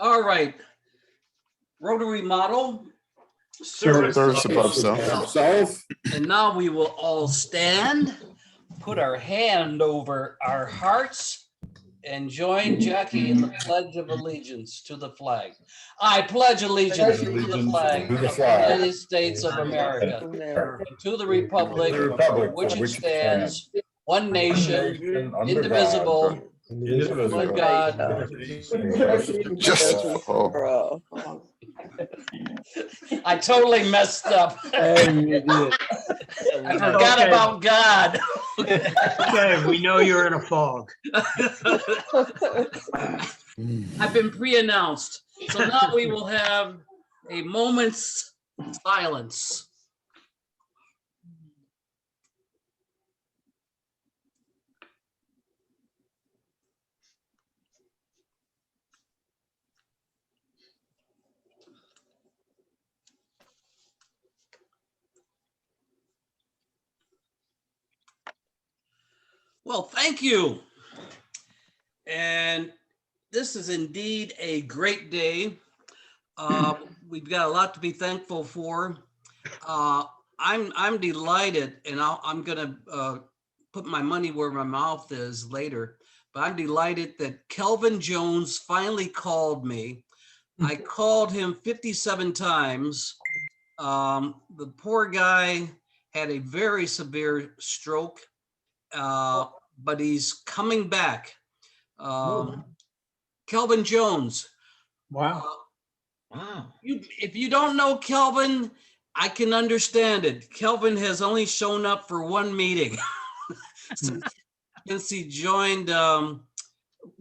All right. Rotary model. Service above self. And now we will all stand, put our hand over our hearts, and join Jackie in the Pledge of Allegiance to the flag. I pledge allegiance to the flag of the United States of America, and to the republic for which it stands, one nation, indivisible, under God. Just I totally messed up. You did. I forgot about God. Okay, we know you're in a fog. I've been pre-announced. So now we will have a moment's silence. Well, thank you. And this is indeed a great day. We've got a lot to be thankful for. I'm delighted, and I'm going to put my money where my mouth is later, but I'm delighted that Kelvin Jones finally called me. I called him 57 times. The poor guy had a very severe stroke, but he's coming back. Kelvin Jones. Wow. If you don't know Kelvin, I can understand it. Kelvin has only shown up for one meeting since he joined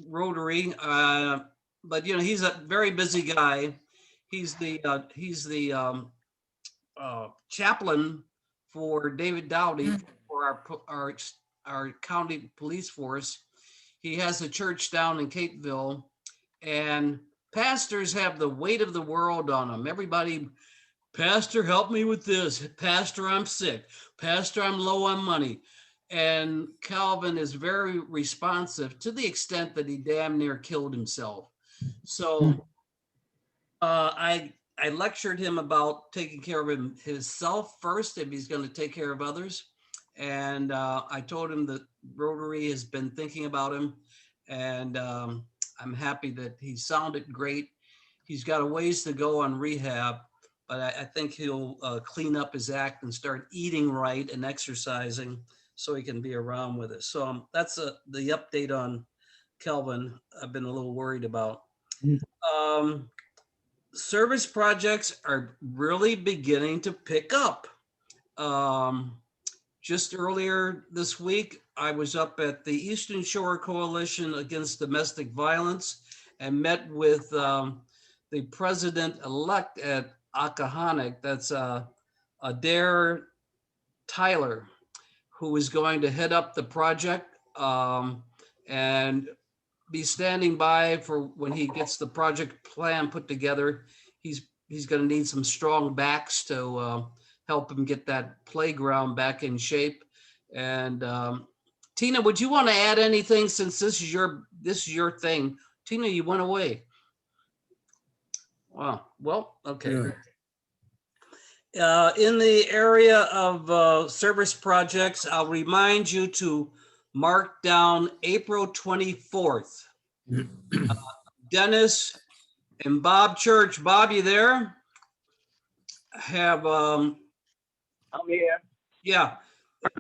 Rotary. But you know, he's a very busy guy. He's the chaplain for David Dowdy for our county police force. He has a church down in Capeville, and pastors have the weight of the world on them. Everybody, Pastor, help me with this. Pastor, I'm sick. Pastor, I'm low on money. And Calvin is very responsive to the extent that he damn near killed himself. So I lectured him about taking care of himself first if he's going to take care of others. And I told him that Rotary has been thinking about him, and I'm happy that he sounded great. He's got a ways to go on rehab, but I think he'll clean up his act and start eating right and exercising so he can be around with us. So that's the update on Kelvin. I've been a little worried about. Service projects are really beginning to pick up. Just earlier this week, I was up at the Eastern Shore Coalition Against Domestic Violence and met with the president-elect at Akahanik. That's Adair Tyler, who is going to head up the project and be standing by for when he gets the project plan put together. He's going to need some strong backs to help him get that playground back in shape. And Tina, would you want to add anything since this is your thing? Tina, you went away. Wow. Well, okay. In the area of service projects, I'll remind you to mark down April 24th. Dennis and Bob Church. Bob, you there? Have I'm here. yeah.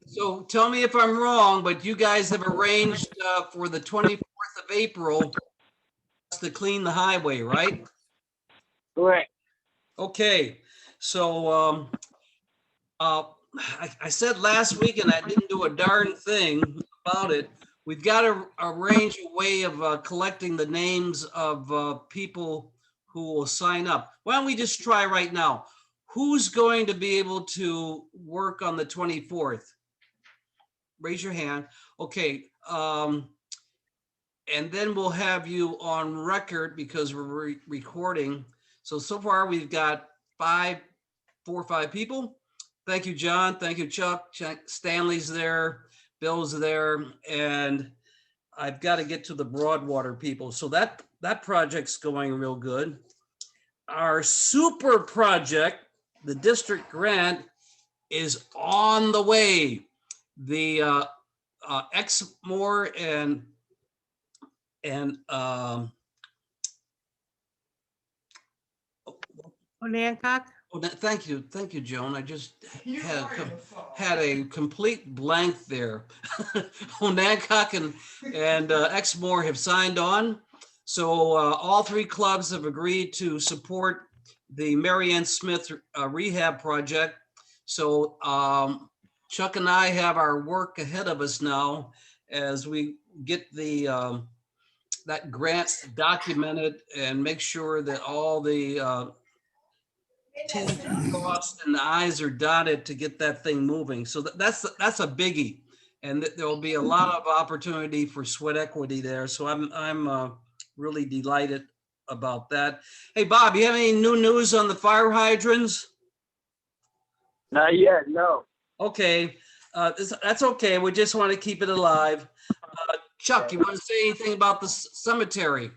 So tell me if I'm wrong, but you guys have arranged for the 24th of April to clean the highway, right? Correct. Okay. So I said last week, and I didn't do a darn thing about it. We've got to arrange a way of collecting the names of people who will sign up. Why don't we just try right now? Who's going to be able to work on the 24th? Raise your hand. Okay. And then we'll have you on record because we're recording. So far we've got 4 or 5 people. Thank you, John. Thank you, Chuck. Stanley's there. Bill's there. And I've got to get to the Broadwater people. So that project's going real good. Our super project, the district grant, is on the way. The Exmoor and Hancock? thank you, Joan. I just had a complete blank there. Onancock and Exmoor have signed on. So all three clubs have agreed to support the Marianne Smith rehab project. So Chuck and I have our work ahead of us now as we get the that grant documented and make sure that all the T's are crossed and the I's are dotted to get that thing moving. So that's a biggie, and there'll be a lot of opportunity for sweat equity there. So I'm really delighted about that. Hey, Bob, you have any new news on the fire hydrants? Not yet, no. Okay, that's okay. We just want to keep it alive. Chuck, you want to say anything about the cemetery?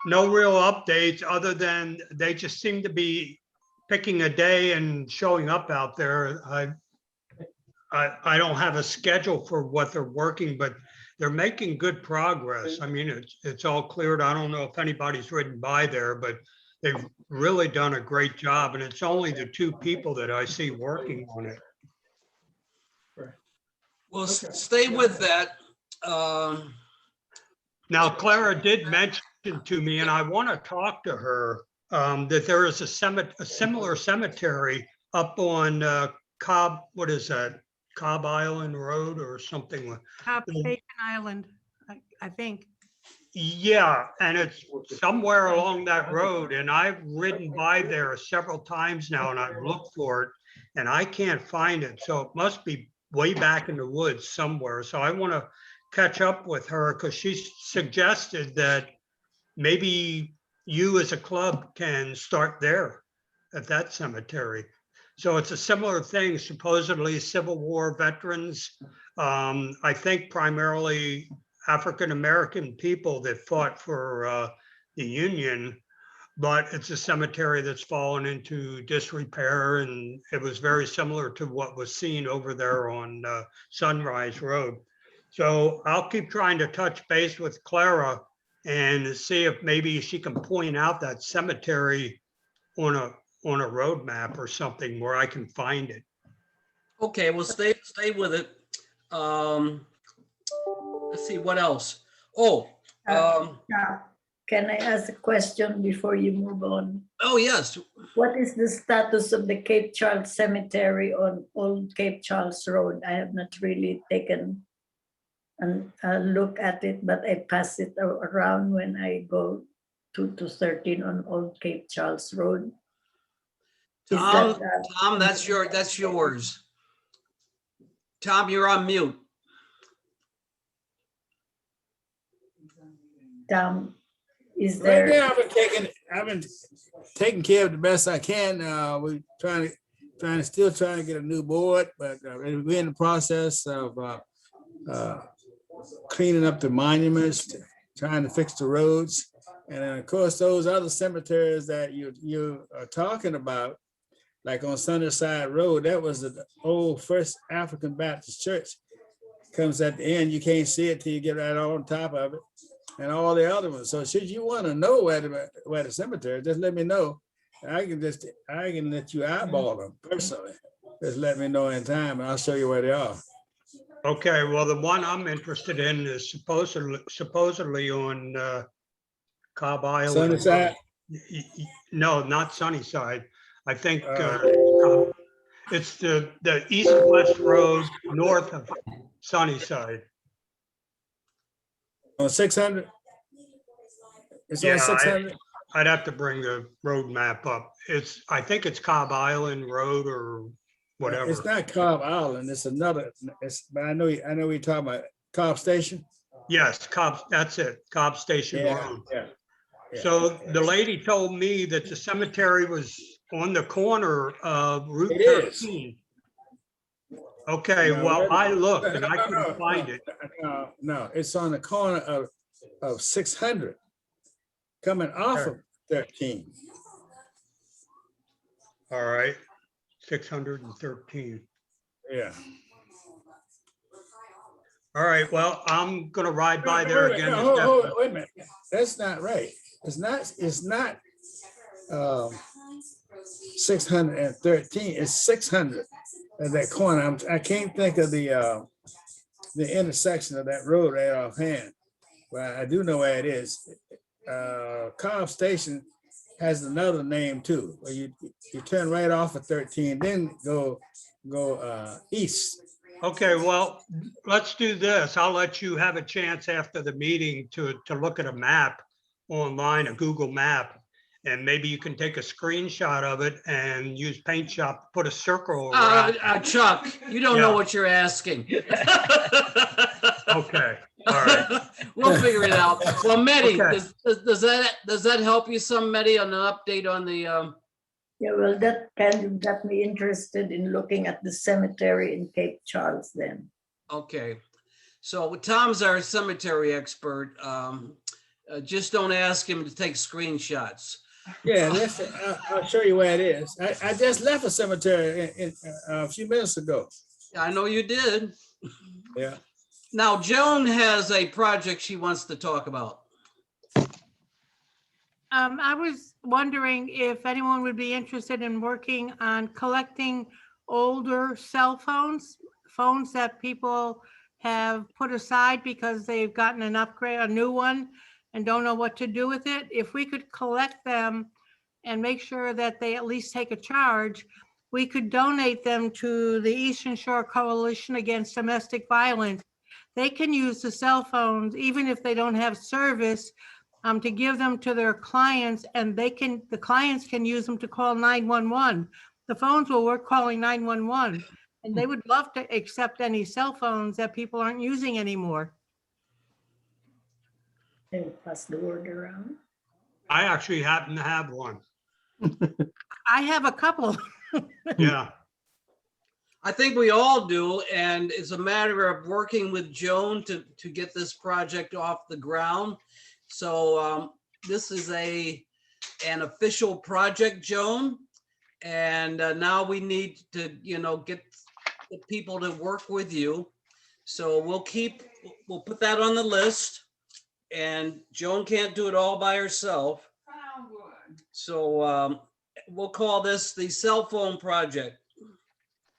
No real updates other than they just seem to be picking a day and showing up out there. I don't have a schedule for what they're working, but they're making good progress. I mean, it's all cleared. I don't know if anybody's ridden by there, but they've really done a great job. And it's only the two people that I see working on it. Well, stay with that. Now, Clara did mention to me, and I want to talk to her, that there is a similar cemetery up on Cobb, what is that? Cobb Island Road or something. Top Bacon Island, I think. Yeah, and it's somewhere along that road, and I've ridden by there several times now, and I've looked for it, and I can't find it. So it must be way back in the woods somewhere. So I want to catch up with her because she suggested that maybe you as a club can start there at that cemetery. So it's a similar thing, supposedly Civil War veterans. I think primarily African-American people that fought for the Union, but it's a cemetery that's fallen into disrepair, and it was very similar to what was seen over there on Sunrise Road. So I'll keep trying to touch base with Clara and see if maybe she can point out that cemetery on a road map or something where I can find it. Okay, well, stay with it. Let's see what else. Oh, Can I ask a question before you move on? oh yes. What is the status of the Cape Charles Cemetery on Old Cape Charles Road? I have not really taken a look at it, but I pass it around when I go to 13 on Old Cape Charles Road. Tom, that's yours. Tom, you're on mute. Tom, is Right there? now, I've been taking care of the best I can. We're still trying to get a new board, but we're in the process of cleaning up the monuments, trying to fix the roads. And then of course, those other cemeteries that you are talking about, like on Sunnyside Road, that was the old First African Baptist Church. Comes at the end, you can't see it till you get right on top of it, and all the other ones. So should you want to know where the cemetery, just let me know. I can let you eyeball them personally. Just let me know in time, and I'll show you where they are. Okay, well, the one I'm interested in is supposedly on Cobb Island. Sunnyside? No, not Sunnyside. I think it's the east-west road north of Sunnyside. On 600? It's Yeah, on 600? I'd have to bring the road map up. I think it's Cobb Island Road or whatever. It's not Cobb Island. It's another. But I know we're talking about Cobb Station. Yes, Cobb. That's it. Cobb Station Road. Yeah. So the lady told me that the cemetery was on the corner of Route It is. 13. Okay, No, well, wait a I minute. looked and I No, couldn't find it. No, it's on the corner of 600, coming off of 13. All right, 613. Yeah. All right, well, I'm gonna ride by No, there wait, again. no, this hold- afternoon. wait a minute. That's not right. It's not 613, it's 600 at that corner. I can't think of the intersection of that road right offhand. But I do know where it is. Cobb Station has another name too, where you turn right off of 13, then go east. Okay, well, let's do this. I'll let you have a chance after the meeting to look at a map online, a Google map. And maybe you can take a screenshot of it and use Paint Shop, to put a circle around. Chuck, you don't know Yeah. what you're asking. Okay, all right. We'll figure it out. Well, Mehdi, Okay. does that help you some, Mehdi, on an update on the, Yeah, well, that kind of got me interested in looking at the cemetery in Cape Charles then. okay. So Tom's our cemetery expert. Just don't ask him to take screenshots. Yeah, I'll show you where it is. I just left a cemetery a few minutes ago. I know you did. Yeah. Now, Joan has a project she wants to talk about. I was wondering if anyone would be interested in working on collecting older cell phones, phones that people have put aside because they've gotten an upgrade, a new one, and don't know what to do with it. If we could collect them and make sure that they at least take a charge, we could donate them to the Eastern Shore Coalition Against Domestic Violence. They can use the cell phones, even if they don't have service, to give them to their clients, and the clients can use them to call 911. The phones will work calling 911, and they would love to accept any cell phones that people aren't using anymore. And pass the word around. I actually happen to have one. I have a couple. Yeah, I think we all do, and it's a matter of working with Joan to get this project off the ground. So this is an official project, Joan, and now we need to, get the people to work with you. So we'll put that on the list, and Joan can't do it all by herself. So we'll call this the cell phone project.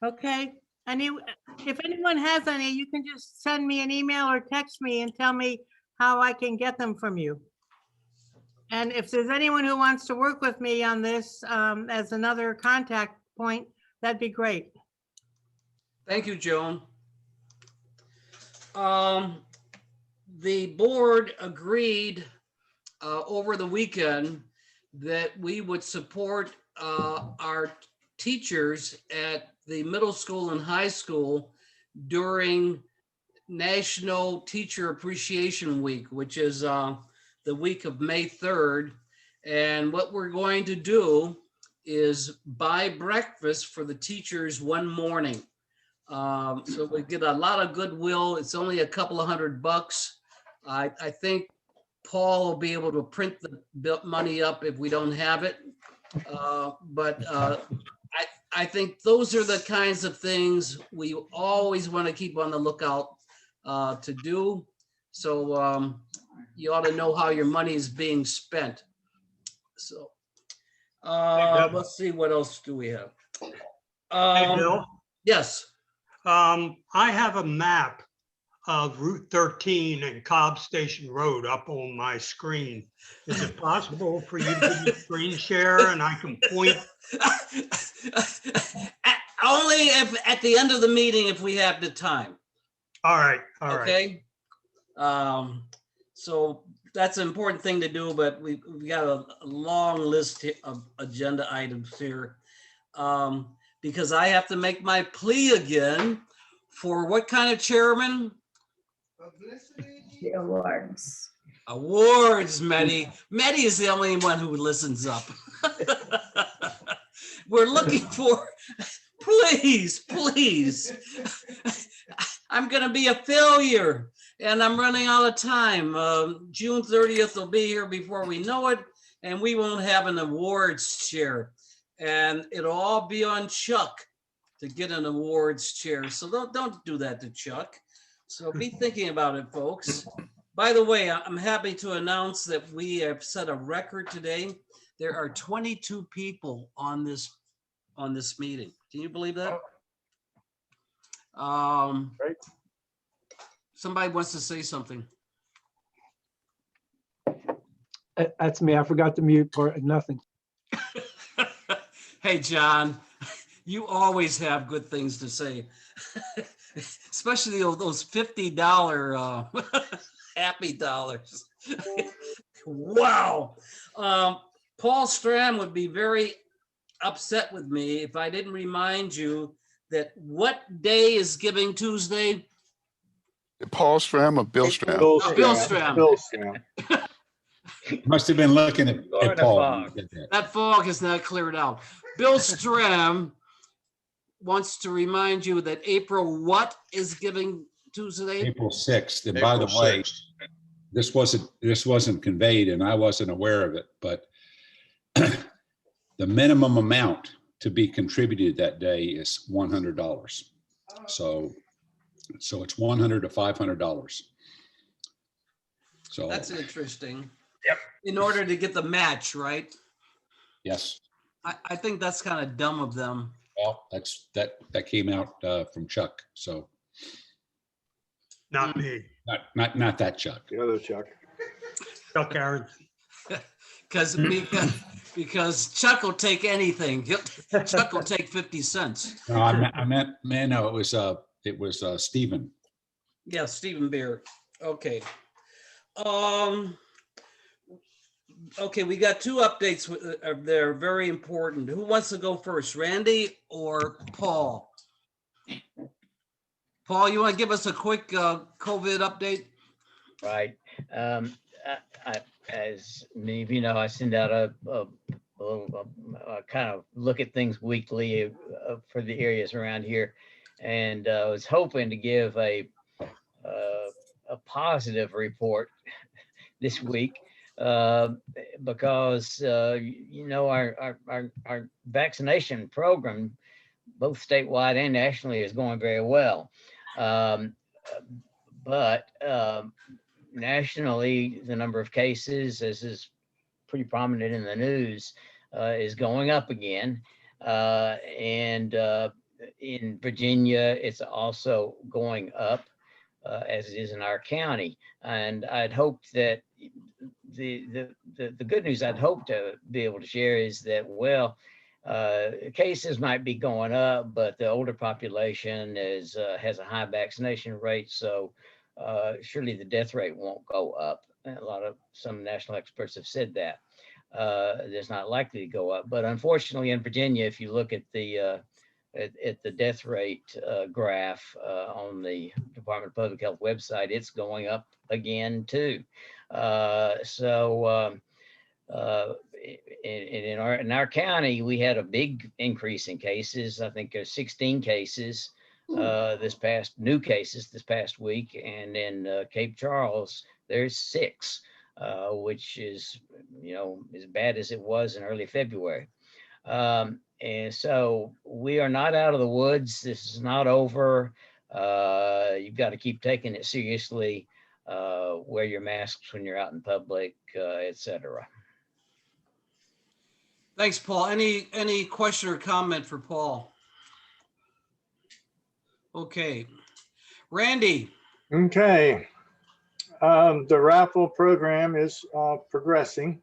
Okay, if anyone has any, you can just send me an email or text me and tell me how I can get them from you. And if there's anyone who wants to work with me on this as another contact point, that'd be great. Thank you, Joan. The board agreed over the weekend that we would support our teachers at the middle school and high school during National Teacher Appreciation Week, which is the week of May 3rd. And what we're going to do is buy breakfast for the teachers one morning. So we get a lot of goodwill. It's only a couple of $100. I think Paul will be able to print the money up if we don't have it. But I think those are the kinds of things we always want to keep on the lookout to do. So you ought to know how your money is being spent. So let's see, what else do we have? hey, Bill, Yes. I have a map of Route 13 and Cobb Station Road up on my screen. Is it possible for you to give me a screen share and I can point? Only if at the end of the meeting, if we have the time. All right, all right. Okay. So that's an important thing to do, but we've got a long list of agenda items here. Because I have to make my plea again for what kind of chairman? The awards. Awards, Mehdi. Mehdi is the only one who listens up. We're looking for please, please. I'm gonna be a failure and I'm running out of time. June 30th will be here before we know it, and we won't have an awards chair. And it'll all be on Chuck to get an awards chair. So don't do that to Chuck. So be thinking about it, folks. By the way, I'm happy to announce that we have set a record today. There are 22 people on this meeting. Can you believe that? Right. Somebody wants to say something. That's me. I forgot to mute part. Nothing. Hey, John, you always have good things to say, especially those $50 happy dollars. Wow. Paul Stram would be very upset with me if I didn't remind you that what day is Giving Tuesday? Paul Stram or Bill Stram? Bill Stram. Bill Stram. Must have been looking at Florida Paul. fog. That fog is not cleared out. Bill Stram wants to remind you that April what is Giving Tuesday? April 6th. And by the April way, 6th. this wasn't conveyed and I wasn't aware of it, but the minimum amount to be contributed that day is $100. So it's $100 to $500. So That's interesting. Yep. In order to get the match, right? yes, I think that's kind of dumb of them. well, that came out from Chuck. So Not me. not that Chuck. The other Chuck. Chuck Aaron. Because Chuck will take anything. Chuck will take 50 cents. No, I meant, man, no, it was Stephen. Yeah, Stephen Beer. Okay. Okay, we got two updates. They're very important. Who wants to go first, Randy or Paul? Paul, you want to give us a quick COVID update? Right. As many of you know, I send out a little kind of look at things weekly for the areas around here, and I was hoping to give a positive report this week because you know our vaccination program, both statewide and nationally, is going very well. But nationally, the number of cases, as is pretty prominent in the news, is going up again. And in Virginia, it's also going up, as it is in our county. And I'd hoped that the good news I'd hoped to be able to share is that, well, cases might be going up, but the older population has a high vaccination rate. So surely the death rate won't go up. Some national experts have said that. It's not likely to go up. But unfortunately, in Virginia, if you look at the death rate graph on the Department of Public Health website, it's going up again too. In our county, we had a big increase in cases. I think there's 16 cases new cases this past week, and in Cape Charles there's 6, which is, you know, as bad as it was in early February. And so we are not out of the woods. This is not over. You've got to keep taking it seriously. Wear your masks when you're out in public, etc. Thanks, Paul. Any question or comment for Paul? Okay. Randy. Okay. The raffle program is progressing.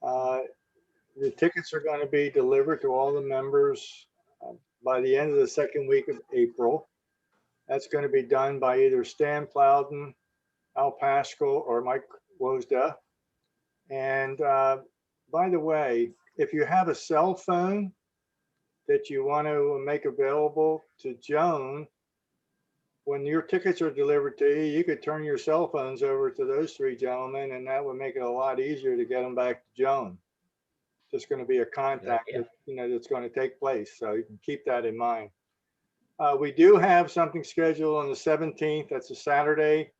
The tickets are going to be delivered to all the members by the end of the second week of April. That's going to be done by either Stan Plowden, Al Pascal, or Mike Wosda. And by the way, if you have a cell phone that you want to make available to Joan, when your tickets are delivered to you, you could turn your cell phones over to those 3 gentlemen, and that would make it a lot easier to get them back to Joan just going to be a contact Yeah. that, that's going to take place. So you can keep that in mind. We do have something scheduled on the 17th. That's a Saturday.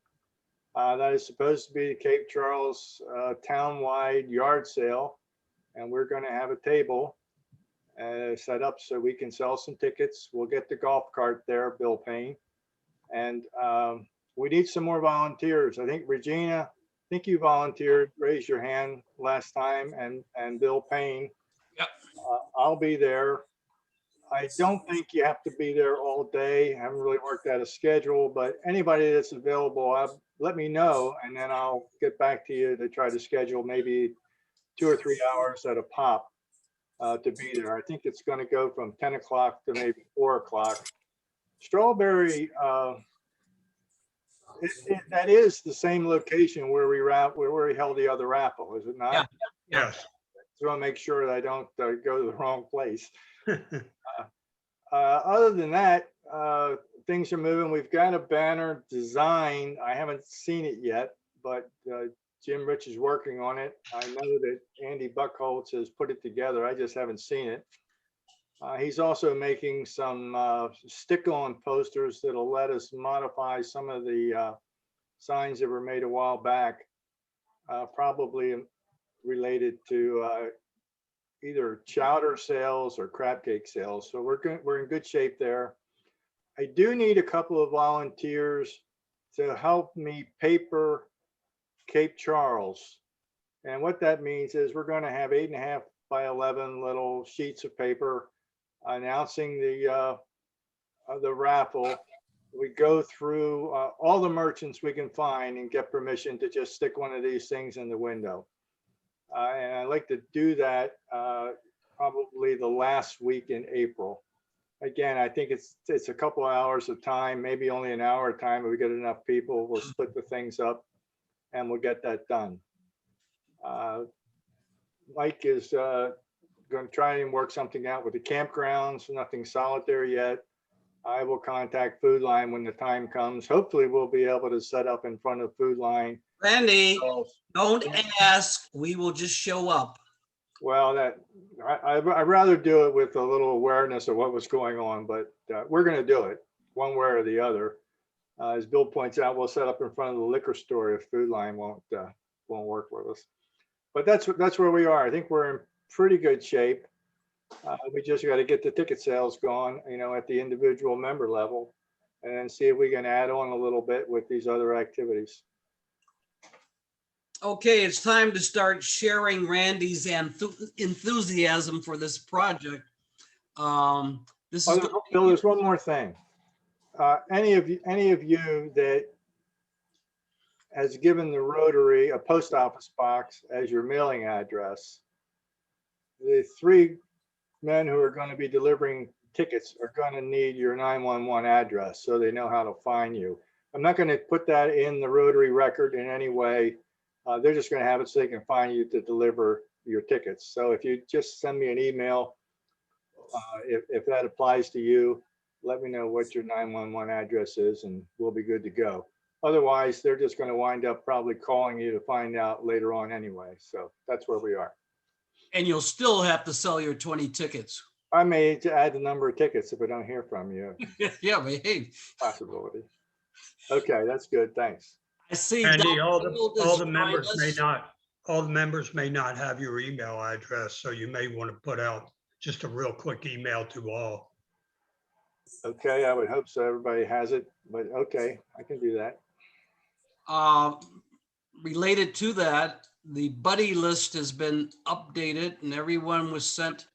That is supposed to be the Cape Charles townwide yard sale. And we're going to have a table set up so we can sell some tickets. We'll get the golf cart there, Bill Payne. And we need some more volunteers. I think Regina, you volunteered, raise your hand last time, and Bill Payne. Yep. I'll be there. I don't think you have to be there all day. I haven't really worked out a schedule, but anybody that's available, let me know, and then I'll get back to you to try to schedule maybe 2 or 3 hours at a pop to be there. I think it's going to go from 10 o'clock to maybe 4 o'clock. Strawberry, that is the same location where we held the other raffle, is it not? Yeah. Yes. So I'll make sure that I don't go to the wrong place. Other than that, things are moving. We've got a banner design. I haven't seen it yet, but Jim Rich is working on it. I know that Andy Buckholz has put it together. I just haven't seen it. He's also making some stick-on posters that'll let us modify some of the signs that were made a while back, probably related to either chowder sales or crab cake sales. So we're in good shape there. I do need a couple of volunteers to help me paper Cape Charles. And what that means is we're going to have 8.5 by 11 little sheets of paper announcing the raffle. We go through all the merchants we can find and get permission to just stick one of these things in the window. And I like to do that probably the last week in April. Again, I think it's a couple of hours of time, maybe only an hour of time. If we get enough people, we'll split the things up and we'll get that done. Mike is going to try and work something out with the campgrounds. Nothing solid there yet. I will contact Food Line when the time comes. Hopefully we'll be able to set up in front of Food Line. Randy, don't ask. We will just show up. Well, I'd rather do it with a little awareness of what was going on, but we're going to do it one way or the other. As Bill points out, we'll set up in front of the liquor store if Food Line won't work with us. But that's where we are. I think we're in pretty good shape. We just got to get the ticket sales going, at the individual member level, and then see if we can add on a little bit with these other activities. Okay, it's time to start sharing Randy's enthusiasm for this project. Bill, There's one more thing. Any of you that has given the Rotary a post office box as your mailing address, the 3 men who are going to be delivering tickets are going to need your 911 address so they know how to find you. I'm not going to put that in the Rotary record in any way. They're just going to have it so they can find you to deliver your tickets. So if you just send me an email, if that applies to you, let me know what your 911 address is and we'll be good to go. Otherwise, they're just going to wind up probably calling you to find out later on anyway. So that's where we are. And you'll still have to sell your 20 tickets. I may add the number of tickets if I don't hear from you. Yeah, but hey. Possibility. Okay, that's good. Thanks. I see. Andy, all the members may not have your email address, so you may want to put out just a real quick email to all. Okay, I would hope so. Everybody has it, but okay, I can do that. Related to that, the buddy list has been updated and everyone was sent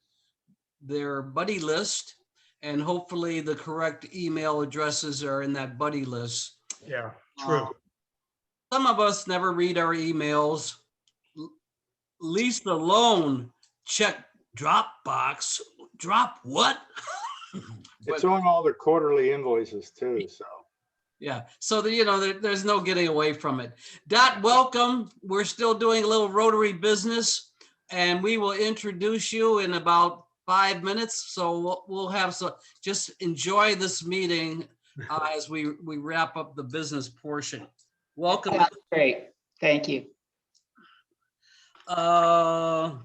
their buddy list, and hopefully the correct email addresses are in that buddy list. Yeah, true. Some of us never read our emails, least alone check Dropbox. Drop what? It's on all the quarterly invoices too, so. Yeah, so there's no getting away from it. Dot, welcome. We're still doing a little Rotary business, and we will introduce you in about 5 minutes. So we'll have just enjoy this meeting as we wrap up the business portion. Welcome. That's great. Thank you. I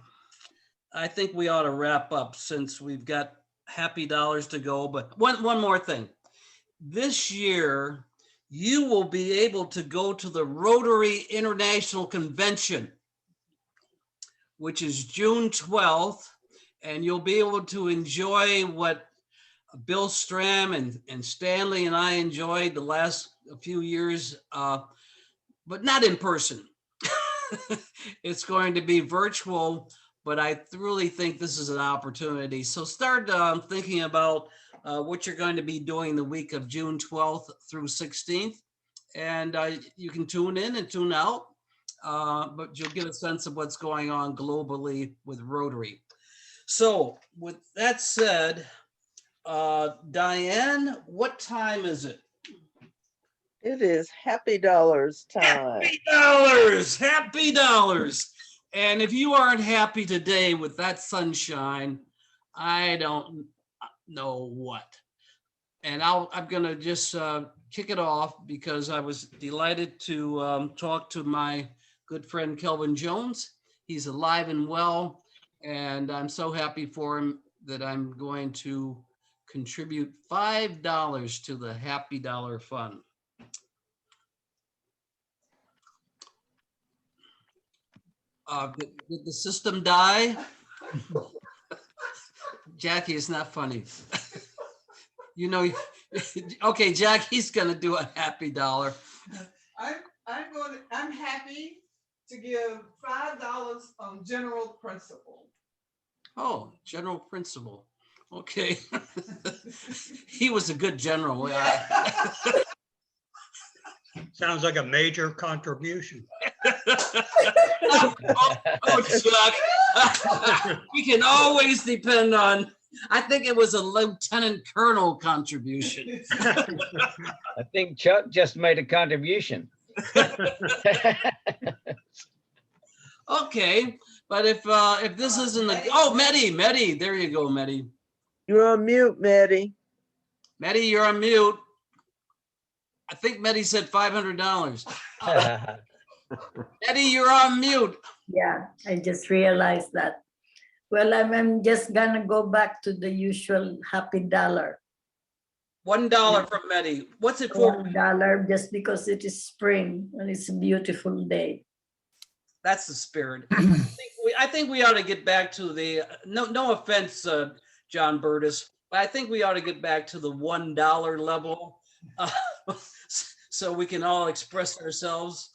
I think we ought to wrap up since we've got happy dollars to go. But one more thing. This year, you will be able to go to the Rotary International Convention, which is June 12th, and you'll be able to enjoy what Bill Stram and Stanley and I enjoyed the last few years, but not in person. It's going to be virtual, but I really think this is an opportunity. So start thinking about what you're going to be doing the week of June 12th through 16th. And you can tune in and tune out, but you'll get a sense of what's going on globally with Rotary. So with that said, Diane, what time is it? It is happy dollars time. Happy dollars, happy dollars. And if you aren't happy today with that sunshine, I don't know what. And I'm gonna just kick it off because I was delighted to talk to my good friend Kelvin Jones. He's alive and well, and I'm so happy for him that I'm going to contribute $5 to the Happy Dollar Fund. Did the system die? Jackie, it's not funny. You know, okay, Jackie's gonna do a happy dollar. I'm happy to give $5 on general principle. Oh, general principle. Okay. He was a good general. Sounds like a major contribution. Oh, Chuck. We can always depend on, I think it was a lieutenant colonel contribution. I think Chuck just made a contribution. Okay, but if this isn't a, oh, Medi, there you go, Medi. You're on mute, Maddie. Medi, you're on mute. I think Medi said $500. Medi, you're on mute. Yeah, I just realized that. Well, I'm just gonna go back to the usual happy dollar. $1 from Medi. What's it for? $1 just because it is spring and it's a beautiful day. That's the spirit. I think we ought to get back to the, no offense, John Burtis, but I think we ought to get back to the $1 level so we can all express ourselves.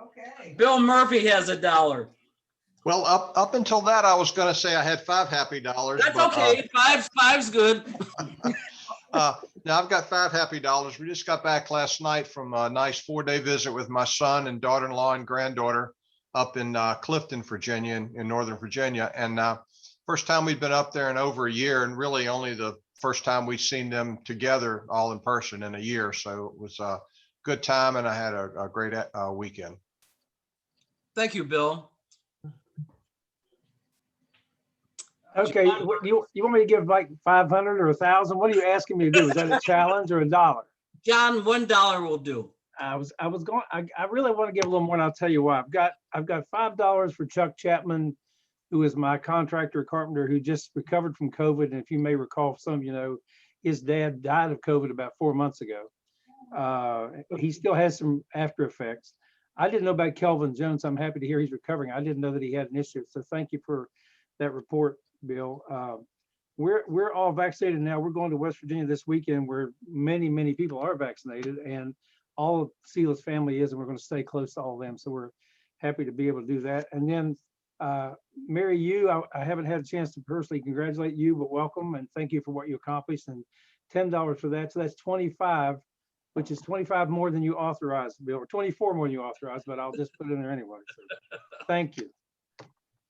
Okay. Bill Murphy has $1. Well, up until that, I was going to say I had 5 happy dollars. That's okay. Five's good. Now I've got 5 happy dollars. We just got back last night from a nice 4-day visit with my son and daughter-in-law and granddaughter up in Clifton, Virginia, in Northern Virginia. And first time we'd been up there in over a year, and really only the first time we'd seen them together all in person in a year. So it was a good time, and I had a great weekend. Thank you, Bill. Okay, you want me to give like 500 or 1,000? What are you asking me to do? Is that a challenge or $1? John, $1 will do. I really want to give a little more, and I'll tell you why. I've got $5 for Chuck Chapman, who is my contractor carpenter who just recovered from COVID. And if you may recall, some of you know, his dad died of COVID about 4 months ago. He still has some after effects. I didn't know about Kelvin Jones. I'm happy to hear he's recovering. I didn't know that he had an issue. So thank you for that report, Bill. We're all vaccinated now. We're going to West Virginia this weekend where many people are vaccinated, and all of Sela's family is, and we're going to stay close to all of them. So we're happy to be able to do that. And then Mary, I haven't had a chance to personally congratulate you, but welcome and thank you for what you accomplished, and $10 for that. So that's 25, which is 25 more than you authorized, Bill, or 24 more than you authorized, but I'll just put it in there anyway. So, thank you.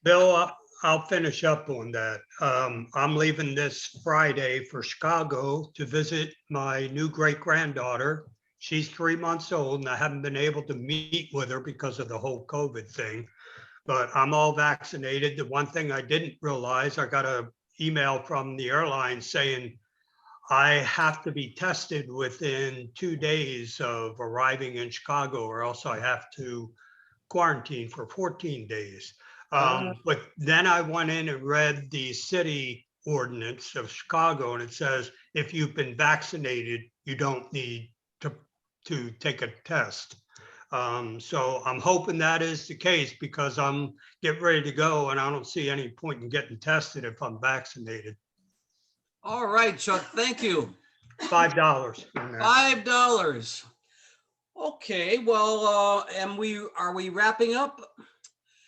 Bill, I'll finish up on that. I'm leaving this Friday for Chicago to visit my new great-granddaughter. She's 3 months old, and I haven't been able to meet with her because of the whole COVID thing, but I'm all vaccinated. The one thing I didn't realize, I got an email from the airline saying I have to be tested within 2 days of arriving in Chicago, or else I have to quarantine for 14 days. But then I went in and read the city ordinance of Chicago, and it says if you've been vaccinated, you don't need to take a test. So I'm hoping that is the case because I'm getting ready to go and I don't see any point in getting tested if I'm vaccinated. All right, Chuck, thank you. $5. $5. Okay, well, and are we wrapping up?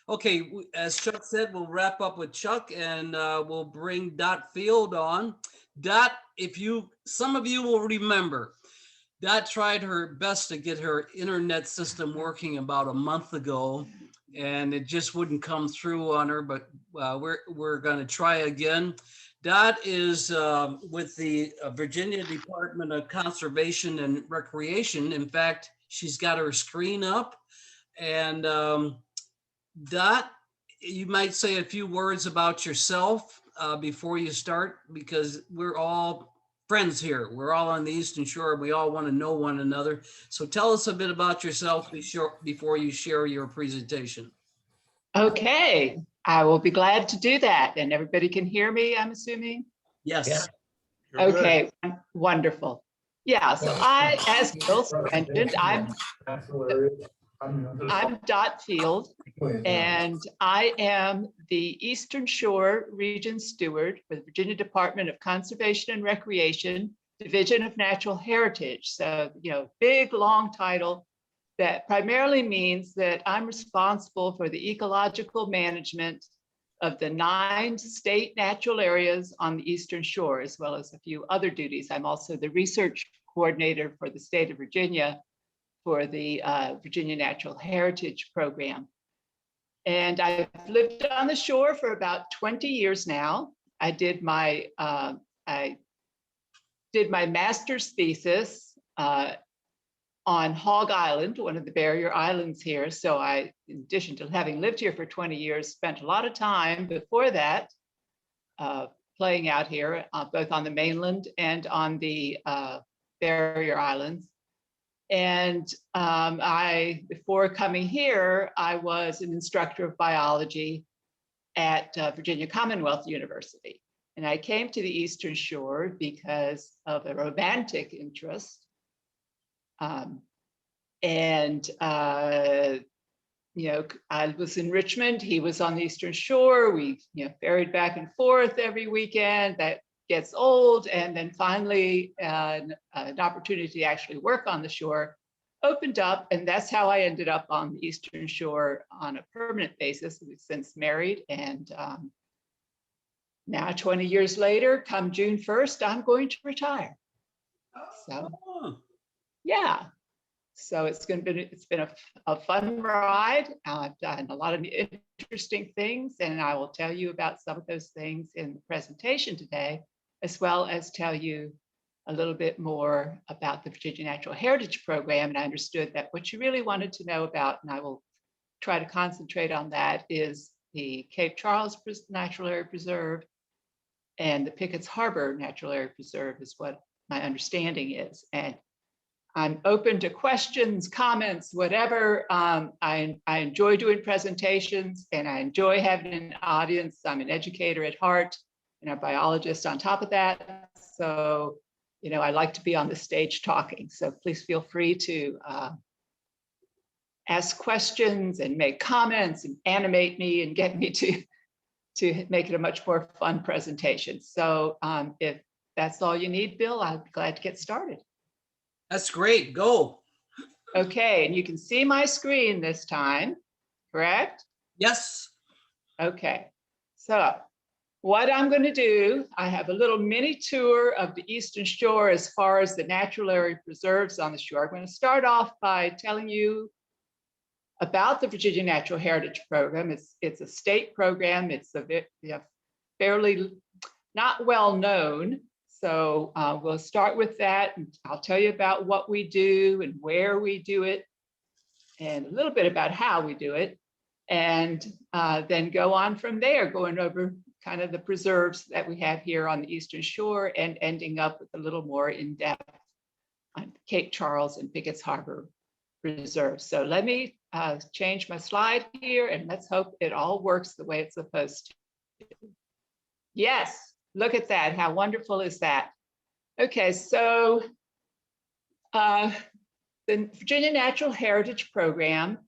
Okay, as Chuck said, we'll wrap up with Chuck and we'll bring Dot Field on. Dot, some of you will remember, Dot tried her best to get her internet system working about a month ago, and it just wouldn't come through on her, but we're going to try again. Dot is with the Virginia Department of Conservation and Recreation. In fact, she's got her screen up. And Dot, you might say a few words about yourself before you start, because we're all friends here. We're all on the Eastern Shore. We all want to know one another. So tell us a bit about yourself before you share your presentation. Okay, I will be glad to do that. And everybody can hear me, I'm assuming? Yes. You're good. Okay, wonderful. Yeah, so as Bill mentioned, I'm Dot Field, and I am the Eastern Shore Region Steward for the Virginia Department of Conservation and Recreation, Division of Natural Heritage. So, big, long title that primarily means that I'm responsible for the ecological management of the 9 state natural areas on the Eastern Shore, as well as a few other duties. I'm also the research coordinator for the state of Virginia for the Virginia Natural Heritage Program. And I've lived on the shore for about 20 years now. I did my master's thesis on Hog Island, one of the barrier islands here. So I, in addition to having lived here for 20 years, spent a lot of time before that playing out here, both on the mainland and on the barrier islands. And before coming here, I was an instructor of biology at Virginia Commonwealth University. And I came to the Eastern Shore because of a romantic interest. I was in Richmond, he was on the Eastern Shore. We, ferried back and forth every weekend. That gets old. And then finally, an opportunity to actually work on the shore opened up. And that's how I ended up on the Eastern Shore on a permanent basis. We've since married. And now 20 years later, come June 1st, I'm going to retire. So, yeah. So it's been a fun ride. I've done a lot of interesting things, and I will tell you about some of those things in the presentation today, as well as tell you a little bit more about the Virginia Natural Heritage Program. And I understood that what you really wanted to know about, and I will try to concentrate on that, is the Cape Charles Natural Area Preserve and the Pickett's Harbor Natural Area Preserve is what my understanding is. And I'm open to questions, comments, whatever. I enjoy doing presentations and I enjoy having an audience. I'm an educator at heart and a biologist on top of that. So, I like to be on the stage talking. So please feel free to ask questions and make comments and animate me and get me to make it a much more fun presentation. So if that's all you need, Bill, I'd be glad to get started. That's great. Go. Okay, and you can see my screen this time, correct? Yes. Okay, so what I'm going to do, I have a little mini tour of the Eastern Shore as far as the natural area preserves on the shore. I'm going to start off by telling you about the Virginia Natural Heritage Program. It's a state program. It's fairly not well known. So we'll start with that, and I'll tell you about what we do and where we do it, and a little bit about how we do it, and then go on from there, going over kind of the preserves that we have here on the Eastern Shore and ending up with a little more in-depth on Cape Charles and Pickett's Harbor reserve. So let me change my slide here and let's hope it all works the way it's supposed to. Yes, look at that. How wonderful is that? Okay, so the Virginia Natural Heritage Program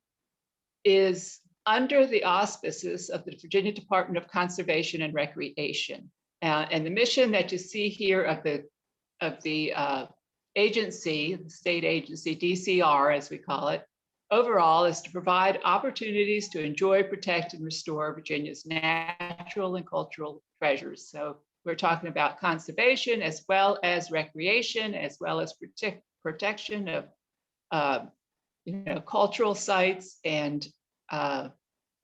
is under the auspices of the Virginia Department of Conservation and Recreation. And the mission that you see here of the agency, the state agency, DCR as we call it, overall is to provide opportunities to enjoy, protect, and restore Virginia's natural and cultural treasures. So we're talking about conservation as well as recreation, as well as protection of cultural sites and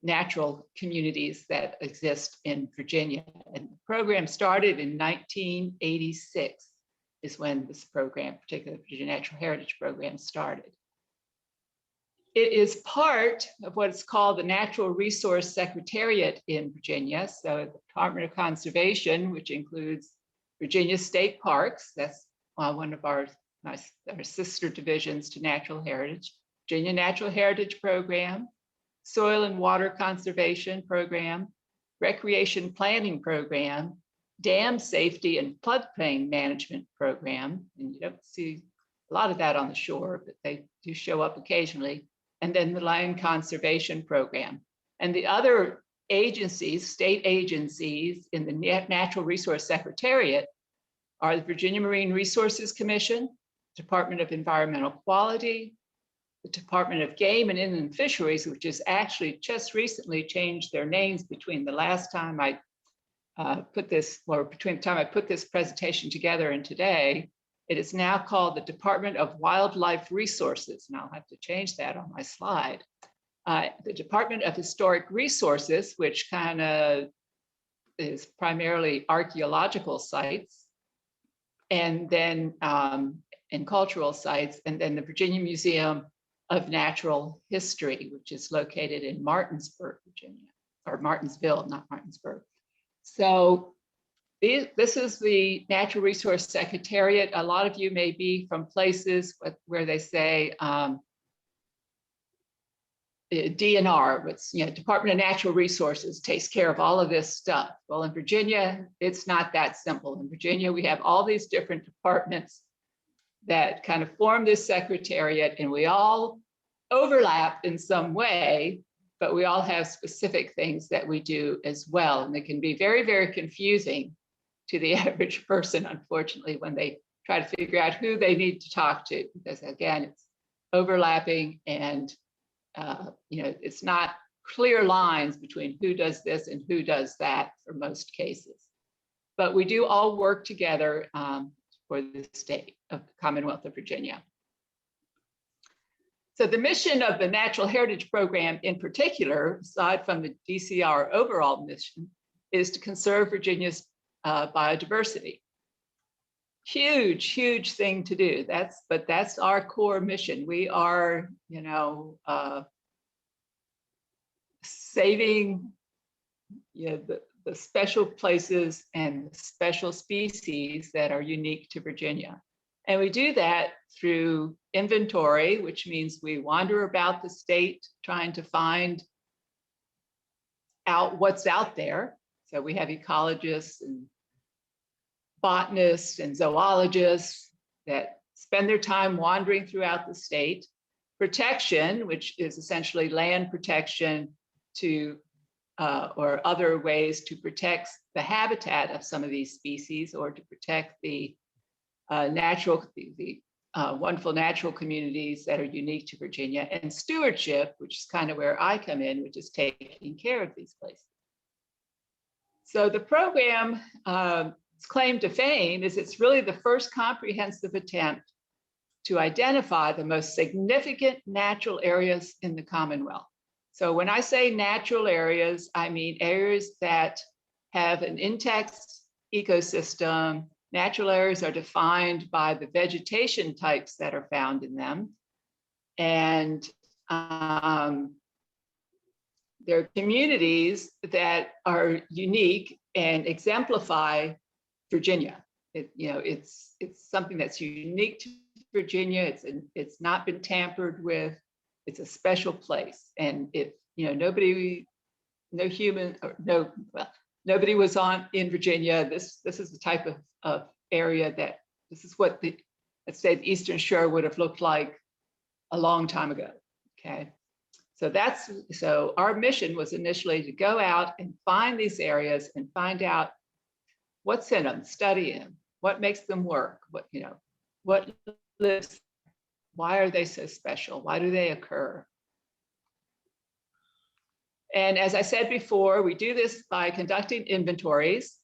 natural communities that exist in Virginia. And the program started in 1986 is when this program, particularly the Virginia Natural Heritage Program, started. It is part of what's called the Natural Resource Secretariat in Virginia. So the Department of Conservation, which includes Virginia State Parks, that's one of our sister divisions to Natural Heritage, Virginia Natural Heritage Program, Soil and Water Conservation Program, Recreation Planning Program, Dam Safety and Floodplain Management Program. And you don't see a lot of that on the shore, but they do show up occasionally. And then the Land Conservation Program. And the other agencies, state agencies in the Natural Resource Secretariat are the Virginia Marine Resources Commission, Department of Environmental Quality, the Department of Game and Inland Fisheries, which has actually just recently changed their names between the last time I between the time I put this presentation together and today. It is now called the Department of Wildlife Resources, and I'll have to change that on my slide. The Department of Historic Resources, which kind of is primarily archaeological sites, and then and cultural sites, and then the Virginia Museum of Natural History, which is located in Martinsburg, Virginia, or Martinsville, not Martinsburg. So this is the Natural Resource Secretariat. A lot of you may be from places where they say DNR, what's Department of Natural Resources takes care of all of this stuff. Well, in Virginia, it's not that simple. In Virginia, we have all these different departments that kind of form this secretariat, and we all overlap in some way, but we all have specific things that we do as well. And it can be very, very confusing to the average person, unfortunately, when they try to figure out who they need to talk to, because again, it's overlapping and it's not clear lines between who does this and who does that for most cases. But we do all work together for the state of the Commonwealth of Virginia. So the mission of the Natural Heritage Program in particular, aside from the DCR overall mission, is to conserve Virginia's biodiversity. Huge, huge thing to do. But that's our core mission. We are, saving the special places and special species that are unique to Virginia. And we do that through inventory, which means we wander about the state trying to find out what's out there. So we have ecologists and botanists and zoologists that spend their time wandering throughout the state. Protection, which is essentially land protection to or other ways to protect the habitat of some of these species, or to protect the wonderful natural communities that are unique to Virginia. And stewardship, which is kind of where I come in, which is taking care of these places. So the program, its claim to fame is it's really the first comprehensive attempt to identify the most significant natural areas in the Commonwealth. So when I say natural areas, I mean areas that have an intact ecosystem. Natural areas are defined by the vegetation types that are found in them. And there are communities that are unique and exemplify Virginia. It's something that's unique to Virginia. It's not been tampered with. It's a special place. And if, nobody was in Virginia, this is the type of area that, this is what let's say the Eastern Shore would have looked like a long time ago, okay? So our mission was initially to go out and find these areas and find out what's in them, study them, what makes them work, what lives, why are they so special? Why do they occur? And as I said before, we do this by conducting inventories.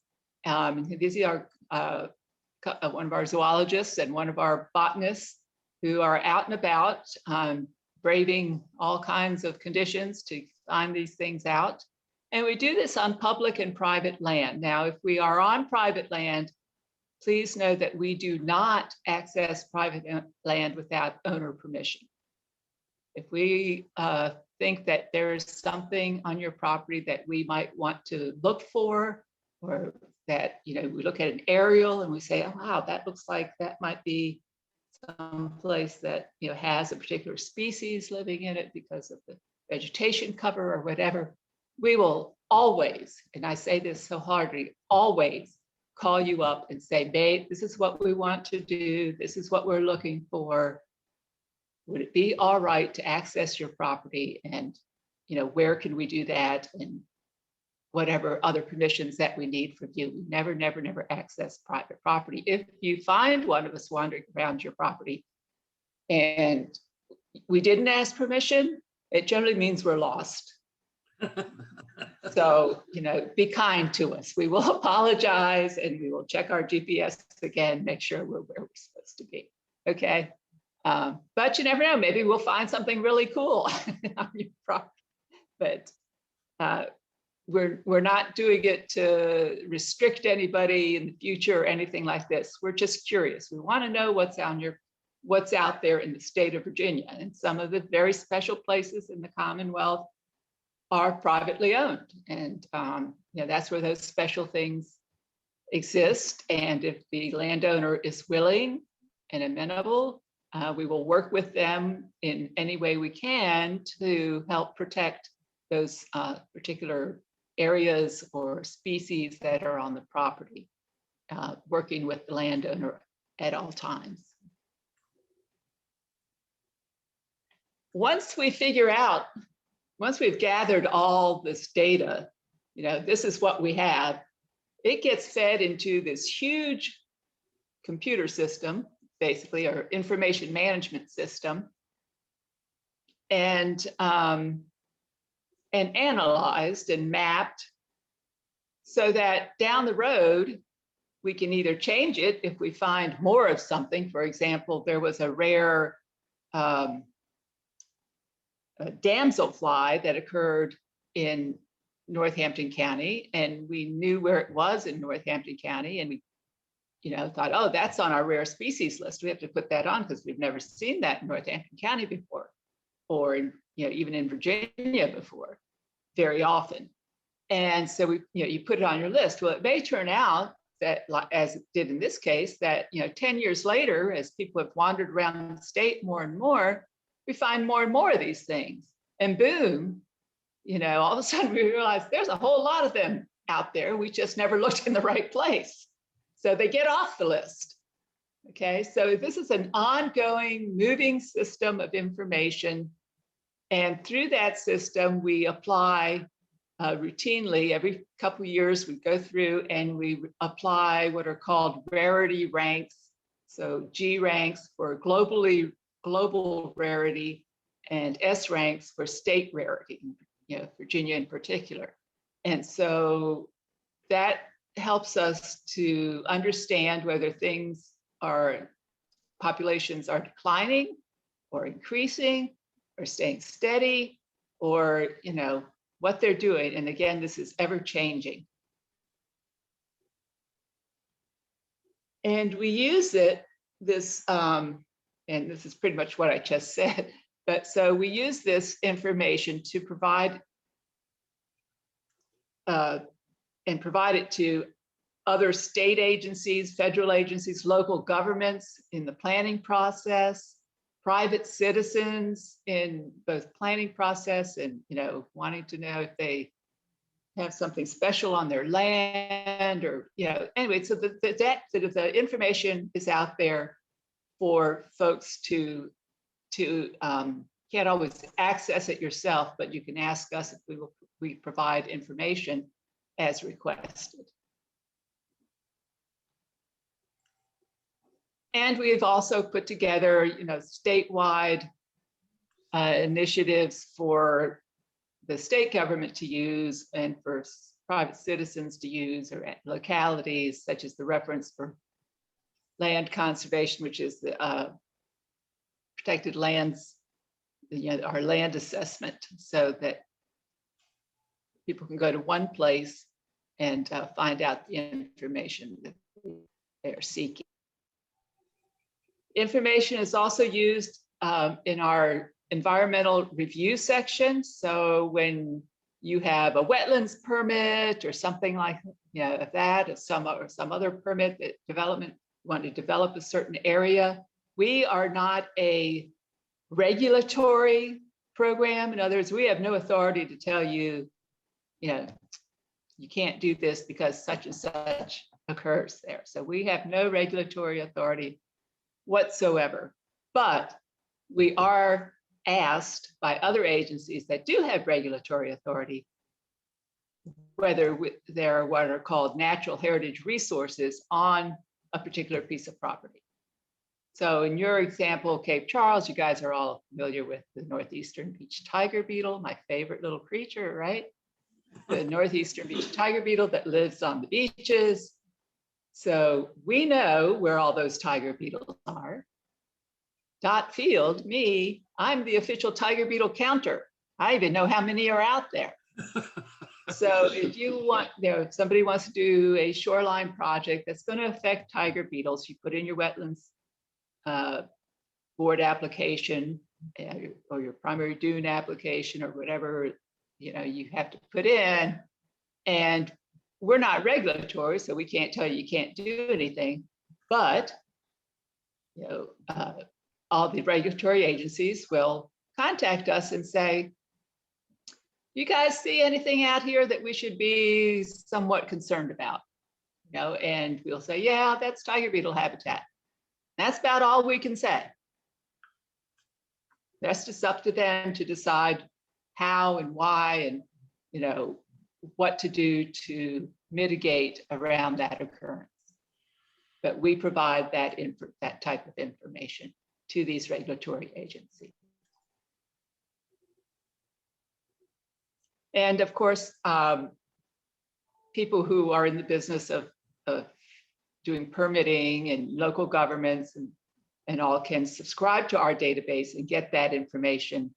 These are one of our zoologists and one of our botanists who are out and about, braving all kinds of conditions to find these things out. And we do this on public and private land. Now, if we are on private land, please know that we do not access private land without owner permission. If we think that there is something on your property that we might want to look for, or that, we look at an aerial and we say, oh, wow, that looks like that might be some place that, has a particular species living in it because of the vegetation cover or whatever, we will always, and I say this so hardly, always call you up and say, babe, this is what we want to do. This is what we're looking for. Would it be all right to access your property? And, where can we do that? And whatever other permissions that we need from you. We never, never, never access private property. If you find one of us wandering around your property and we didn't ask permission, it generally means we're lost. So, be kind to us. We will apologize and we will check our GPS again, make sure we're where we're supposed to be. Okay. But you never know, maybe we'll find something really cool on your property. But we're not doing it to restrict anybody in the future or anything like this. We're just curious. We want to know what's out there in the state of Virginia. And some of the very special places in the Commonwealth are privately owned. And that's where those special things exist. And if the landowner is willing and amenable, we will work with them in any way we can to help protect those particular areas or species that are on the property, working with the landowner at all times. Once we've gathered all this data, this is what we have, it gets fed into this huge computer system, basically, or information management system, and analyzed and mapped so that down the road, we can either change it if we find more of something. For example, there was a rare damselfly that occurred in Northampton County, and we knew where it was in Northampton County, and we thought, oh, that's on our rare species list. We have to put that on because we've never seen that in Northampton County before, or even in Virginia before, very often. And so you put it on your list. Well, it may turn out that, as it did in this case, that 10 years later, as people have wandered around the state more and more, we find more and more of these things. And boom, all of a sudden we realize there's a whole lot of them out there. We just never looked in the right place. So they get off the list. Okay, so this is an ongoing moving system of information. And through that system, we apply routinely, every couple of years, we go through and we apply what are called rarity ranks. So G ranks for global rarity, and S ranks for state rarity, Virginia in particular. And so that helps us to understand whether populations are declining or increasing or staying steady, or what they're doing. And again, this is ever changing. And we use and this is pretty much what I just said, but so we use this information to provide it to other state agencies, federal agencies, local governments in the planning process, private citizens in both planning process and, wanting to know if they have something special on their land or, anyway, so the information is out there for folks to can't always access it yourself, but you can ask us if we provide information as requested. And we've also put together, statewide initiatives for the state government to use and for private citizens to use, or at localities, such as the reference for land conservation, which is the protected lands, our land assessment, so that people can go to one place and find out the information that they're seeking. Information is also used in our environmental review section. So when you have a wetlands permit or something like that, or some other permit that want to develop a certain area, we are not a regulatory program. In other words, we have no authority to tell you, you can't do this because such and such occurs there. So we have no regulatory authority whatsoever, but we are asked by other agencies that do have regulatory authority whether there are what are called natural heritage resources on a particular piece of property. So in your example, Cape Charles, you guys are all familiar with the northeastern beach tiger beetle, my favorite little creature, right? The northeastern beach tiger beetle that lives on the beaches. So we know where all those tiger beetles are. Dot Field, me, I'm the official tiger beetle counter. I even know how many are out there. So if you want, if somebody wants to do a shoreline project that's going to affect tiger beetles, you put in your wetlands board application or your primary dune application or whatever, you have to put in. And we're not regulatory, so we can't tell you can't do anything, but all the regulatory agencies will contact us and say, you guys see anything out here that we should be somewhat concerned about? And we'll say, yeah, that's tiger beetle habitat. That's about all we can say. That's just up to them to decide how and why and what to do to mitigate around that occurrence. But we provide that type of information to these regulatory agencies. And of course, people who are in the business of doing permitting and local governments and all can subscribe to our database and get that information,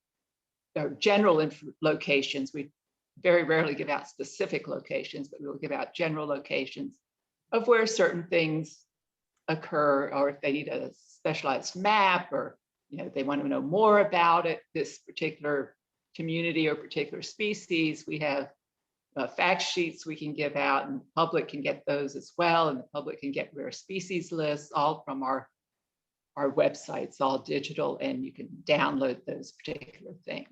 or general locations. We very rarely give out specific locations, but we'll give out general locations of where certain things occur, or if they need a specialized map, or they want to know more about it, this particular community or particular species. We have fact sheets we can give out, and the public can get those as well, and the public can get rare species lists, all from our websites, all digital, and you can download those particular things.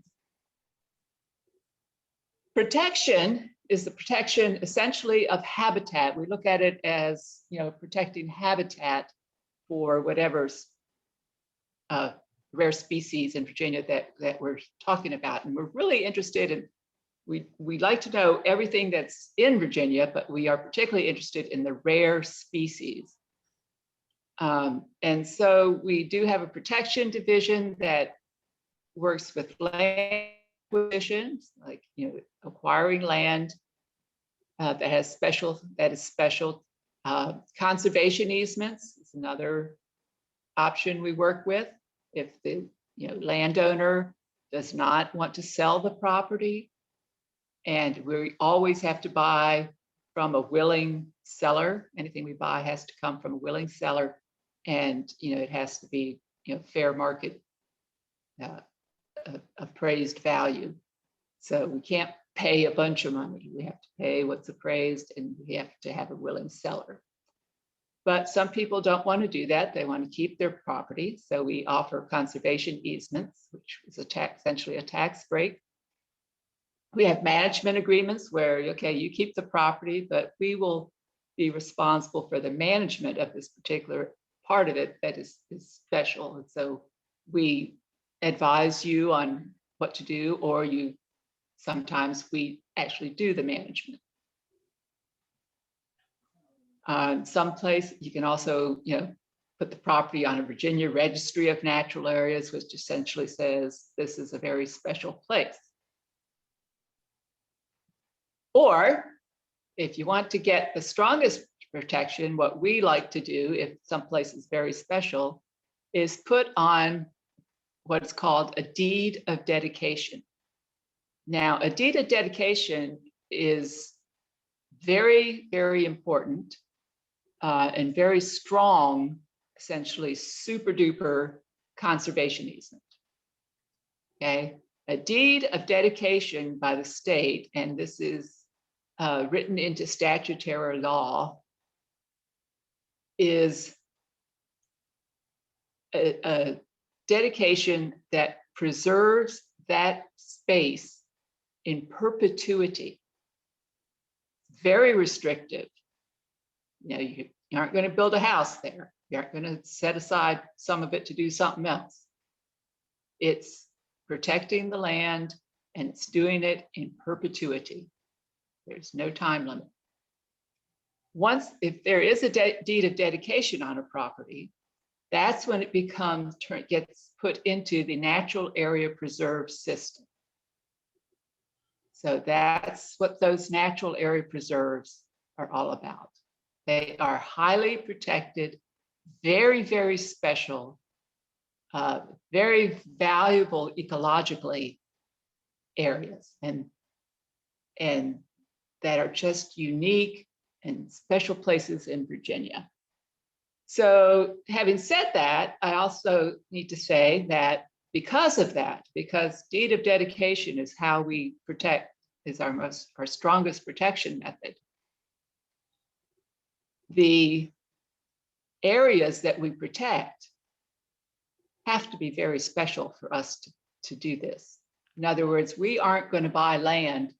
Protection is the protection essentially of habitat. We look at it as protecting habitat for whatever's rare species in Virginia that we're talking about. And we're really interested in, we like to know everything that's in Virginia, but we are particularly interested in the rare species. And so we do have a protection division that works with land acquisitions, like acquiring land that is special. Conservation easements is another option we work with. If the landowner does not want to sell the property, and we always have to buy from a willing seller. Anything we buy has to come from a willing seller, and it has to be fair market appraised value. So we can't pay a bunch of money. We have to pay what's appraised, and we have to have a willing seller. But some people don't want to do that. They want to keep their property. So we offer conservation easements, which is essentially a tax break. We have management agreements where, okay, you keep the property, but we will be responsible for the management of this particular part of it that is special. And so we advise you on what to do, or sometimes we actually do the management. Someplace you can also, put the property on a Virginia Registry of Natural Areas, which essentially says this is a very special place. Or if you want to get the strongest protection, what we like to do, if someplace is very special, is put on what's called a deed of dedication. Now, a deed of dedication is very, very important and very strong, essentially super duper conservation easement. Okay, a deed of dedication by the state, and this is written into statutory law, is a dedication that preserves that space in perpetuity. Very restrictive. You aren't going to build a house there. You aren't going to set aside some of it to do something else. It's protecting the land, and it's doing it in perpetuity. There's no time limit. Once, if there is a deed of dedication on a property, that's when it gets put into the natural area preserve system. So that's what those natural area preserves are all about. They are highly protected, very, very special, very valuable ecologically areas, and that are just unique and special places in Virginia. So having said that, I also need to say that because of that, because deed of dedication is how we protect, is our strongest protection method, the areas that we protect have to be very special for us to do this. In other words, we aren't going to buy land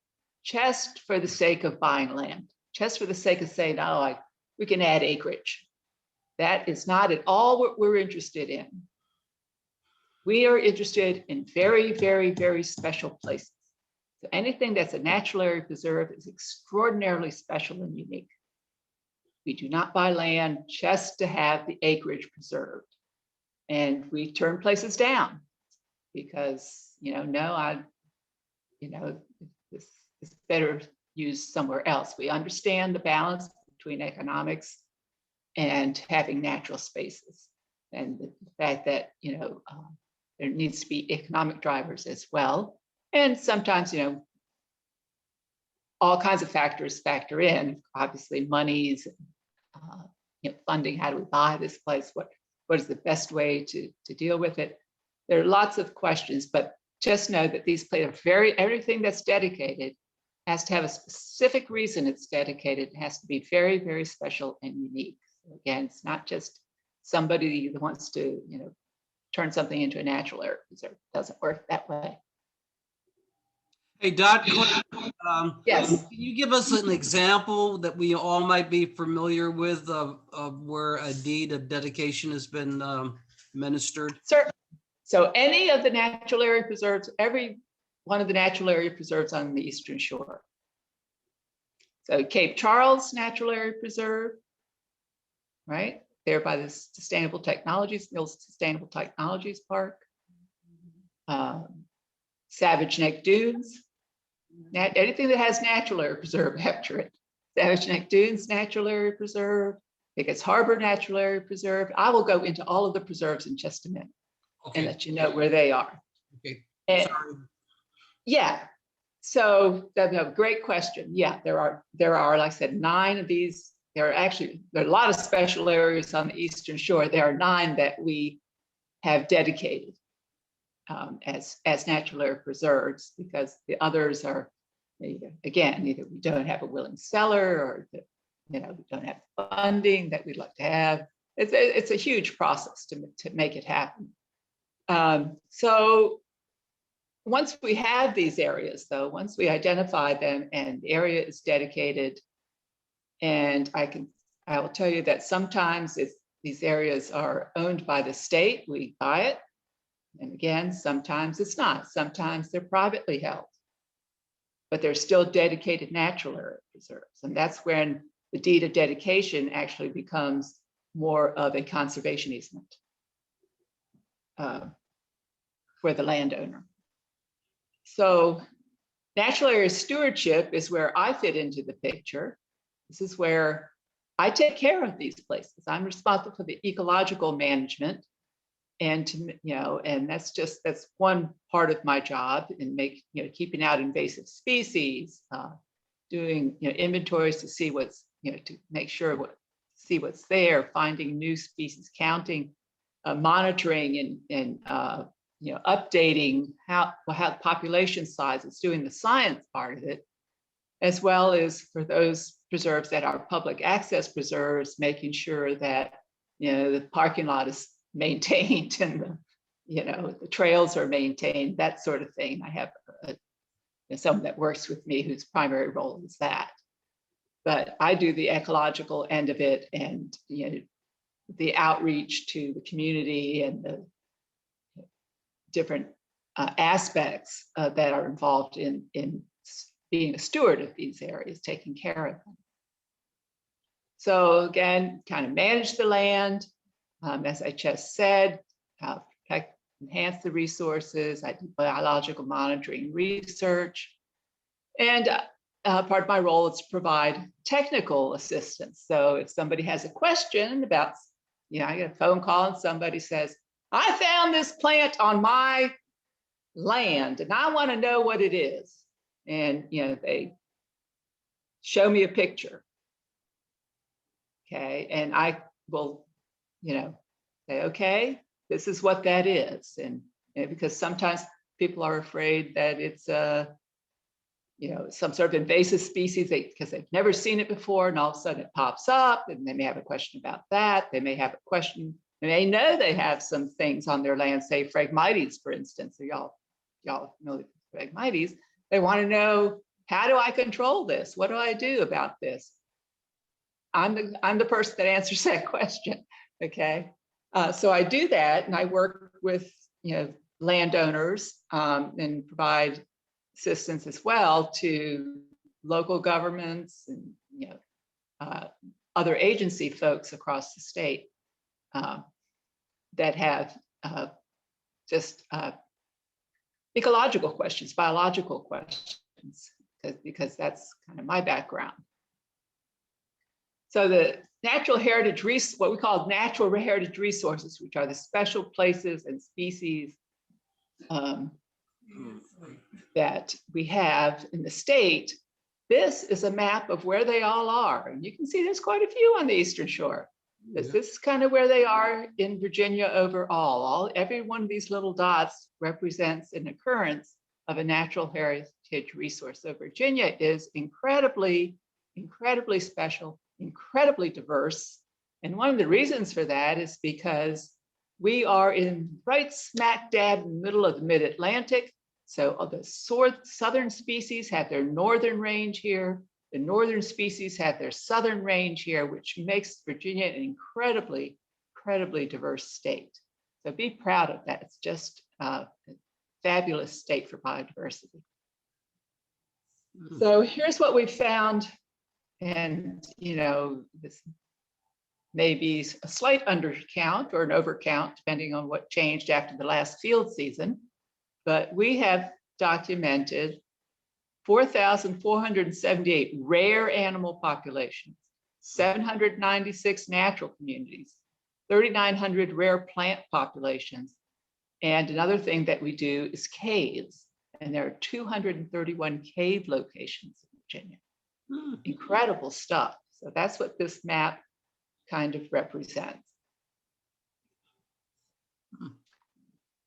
just for the sake of buying land, just for the sake of saying, oh, we can add acreage. That is not at all what we're interested in. We are interested in very, very, very special places. So anything that's a natural area preserve is extraordinarily special and unique. We do not buy land just to have the acreage preserved. And we turn places down because, this is better used somewhere else. We understand the balance between economics and having natural spaces, and the fact that, there needs to be economic drivers as well. And sometimes, all kinds of factors factor in, obviously monies, funding, how do we buy this place? What is the best way to deal with it? There are lots of questions, but just know that these places are everything that's dedicated has to have a specific reason it's dedicated. It has to be very, very special and unique. So again, it's not just somebody that wants to, turn something into a natural area preserve. It doesn't work that way. Hey, Dot, yes. Can you give us an example that we all might be familiar with of where a deed of dedication has been administered? Certainly. So any of the natural area preserves, every one of the natural area preserves on the Eastern Shore. So Cape Charles Natural Area Preserve, right? There by the Sustainable Technologies, Mills Sustainable Technologies Park. Savage Neck Dunes, anything that has natural area preserve after it. Savage Neck Dunes Natural Area Preserve, Pickett's Harbor Natural Area Preserve. I will go into all of the preserves in just a minute and let you know where they are. Okay. Sorry. Yeah. So that's a great question. Yeah, there are, like I said, 9 of these. There are a lot of special areas on the Eastern Shore. There are 9 that we have dedicated. as natural area preserves, because the others are, again, either we don't have a willing seller, or we don't have funding that we'd like to have. It's a huge process to make it happen. So once we have these areas, though, once we identify them and the area is dedicated, and I will tell you that sometimes if these areas are owned by the state, we buy it. And again, sometimes it's not. Sometimes they're privately held, but they're still dedicated natural area preserves. And that's when the deed of dedication actually becomes more of a conservation easement for the landowner. So natural area stewardship is where I fit into the picture. This is where I take care of these places. I'm responsible for the ecological management, and and that's one part of my job in keeping out invasive species, doing inventories to see what's to make sure see what's there, finding new species, counting, monitoring, and updating how population size is, doing the science part of it, as well as for those preserves that are public access preserves, making sure that the parking lot is maintained and the trails are maintained, that sort of thing. I have someone that works with me whose primary role is that. But I do the ecological end of it, and the outreach to the community and the different aspects that are involved in being a steward of these areas, taking care of them. So again, kind of manage the land, as I just said, protect, enhance the resources. I do biological monitoring research, and part of my role is to provide technical assistance. So if somebody has a question about, I get a phone call and somebody says, I found this plant on my land and I want to know what it is. And, they show me a picture. Okay. And I will, say, okay, this is what that is. And because sometimes people are afraid that it's some sort of invasive species because they've never seen it before, and all of a sudden it pops up, and they may have a question about that. They may have a question, and they know they have some things on their land, say Phragmites, for instance. So y'all know Phragmites. They want to know, how do I control this? What do I do about this? I'm the person that answers that question. Okay, so I do that, and I work with landowners and provide assistance as well to local governments and other agency folks across the state that have just ecological questions, biological questions, because that's kind of my background. So the natural heritage, what we call natural heritage resources, which are the special places and species that we have in the state. This is a map of where they all are. And you can see there's quite a few on the Eastern Shore. This is kind of where they are in Virginia overall. Every one of these little dots represents an occurrence of a natural heritage resource. So Virginia is incredibly, incredibly special, incredibly diverse. And one of the reasons for that is because we are right smack dab in the middle of the mid-Atlantic. So the southern species have their northern range here. The northern species have their southern range here, which makes Virginia an incredibly, incredibly diverse state. So be proud of that. It's just a fabulous state for biodiversity. So here's what we found. And, this may be a slight undercount or an overcount, depending on what changed after the last field season. But we have documented 4,478 rare animal populations, 796 natural communities, 3,900 rare plant populations. And another thing that we do is caves. And there are 231 cave locations in Virginia. Incredible stuff. So that's what this map kind of represents.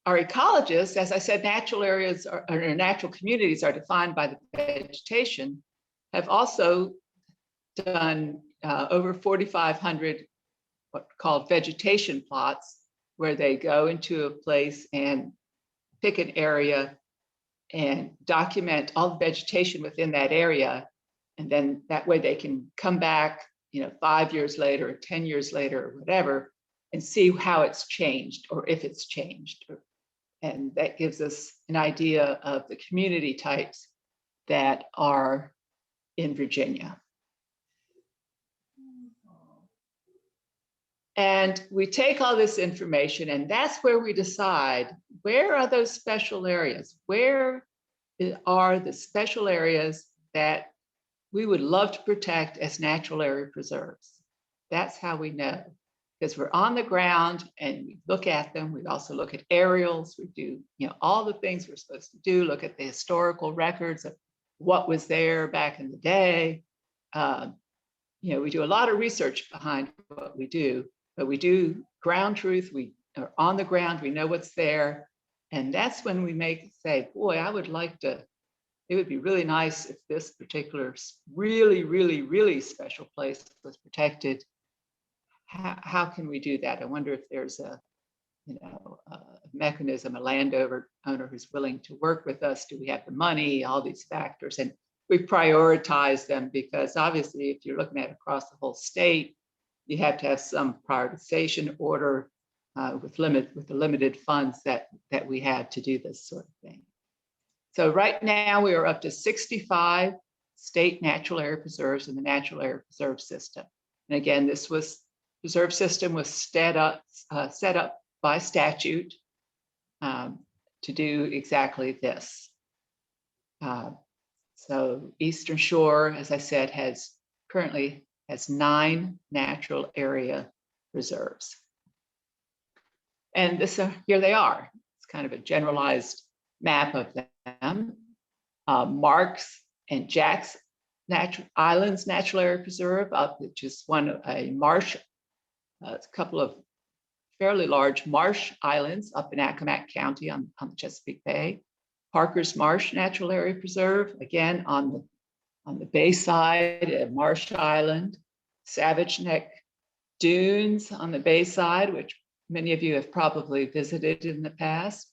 our ecologists, as I said, natural areas or natural communities are defined by the vegetation, have also done over 4,500 what are called vegetation plots, where they go into a place and pick an area and document all the vegetation within that area. And then that way they can come back, 5 years later, or 10 years later, or whatever, and see how it's changed or if it's changed. And that gives us an idea of the community types that are in Virginia. And we take all this information, and that's where we decide, where are those special areas? Where are the special areas that we would love to protect as natural area preserves? That's how we know, because we're on the ground and we look at them. We also look at aerials. We do, all the things we're supposed to do, look at the historical records of what was there back in the day. We do a lot of research behind what we do, but we do ground truth. We are on the ground, we know what's there. And that's when we say, boy, I would like to, it would be really nice if this particular really, really, really special place was protected. How can we do that? I wonder if there's a mechanism, a landowner who's willing to work with us. Do we have the money? All these factors. And we prioritize them because obviously if you're looking at across the whole state, you have to have some prioritization order with the limited funds that we have to do this sort of thing. So right now we are up to 65 state natural area preserves in the natural area preserve system. And again, this preserve system was set up by statute to do exactly this. So Eastern Shore, as I said, currently has 9 natural area reserves. And here they are. It's kind of a generalized map of them. Marks and Jack's Islands Natural Area Preserve, which is a marsh, a couple of fairly large marsh islands up in Accomack County on the Chesapeake Bay. Parker's Marsh Natural Area Preserve, again on the bay side at Marsh Island. Savage Neck Dunes on the bay side, which many of you have probably visited in the past.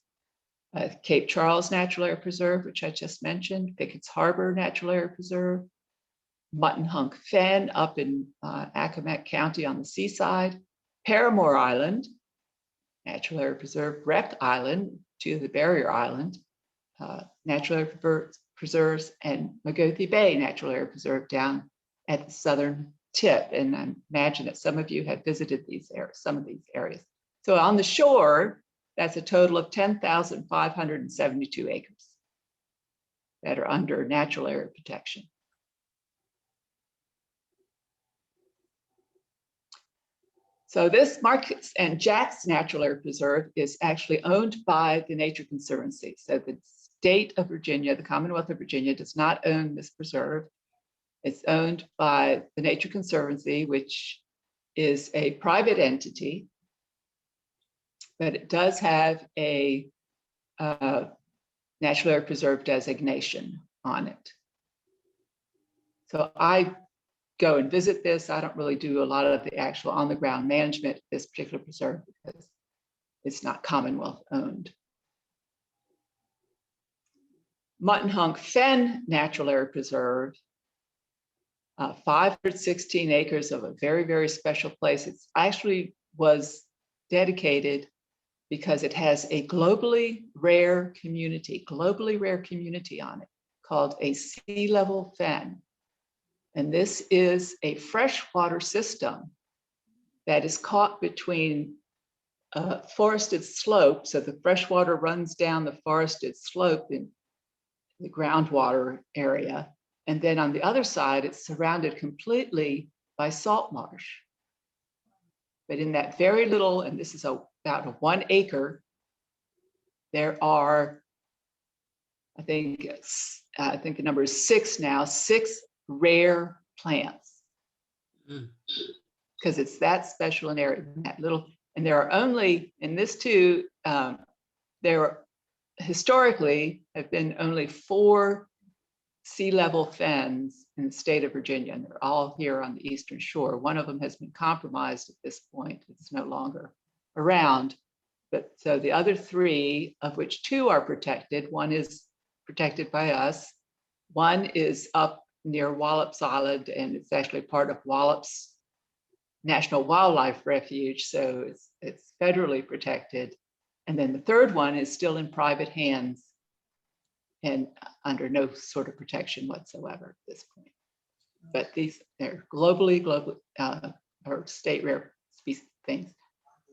Cape Charles Natural Area Preserve, which I just mentioned. Pickett's Harbor Natural Area Preserve. Mutton Hunk Fen up in Accomack County on the seaside. Paramore Island Natural Area Preserve. Wreck Island to the Barrier Island Natural Area Preserves, and Mogothie Bay Natural Area Preserve down at the southern tip. And I imagine that some of you have visited some of these areas. So on the shore, that's a total of 10,572 acres that are under natural area protection. So this Marks and Jack's Natural Area Preserve is actually owned by the Nature Conservancy. So the state of Virginia, the Commonwealth of Virginia, does not own this preserve. It's owned by the Nature Conservancy, which is a private entity, but it does have a Natural Area Preserve designation on it. So I go and visit this. I don't really do a lot of the actual on-the-ground management of this particular preserve because it's not Commonwealth owned. Mutton Hunk Fen Natural Area Preserve, 516 acres of a very, very special place. It actually was dedicated because it has a globally rare community on it called a sea level fen. And this is a freshwater system that is caught between forested slopes. So the fresh water runs down the forested slope in the groundwater area. And then on the other side, it's surrounded completely by salt marsh. But in that very little, and this is about a 1 acre, there are, I think the number is 6 now, 6 rare plants. Because it's that special an area, that little, and there are only, in this too, there historically have been only 4 sea level fens in the state of Virginia, and they're all here on the Eastern Shore. One of them has been compromised at this point. It's no longer around. But so the other 3, of which 2 are protected, one is protected by us. One is up near Wallops Island, and it's actually part of Wallops National Wildlife Refuge, so it's federally protected. And then the 3rd one is still in private hands and under no sort of protection whatsoever at this point. But they're globally, or state rare species things.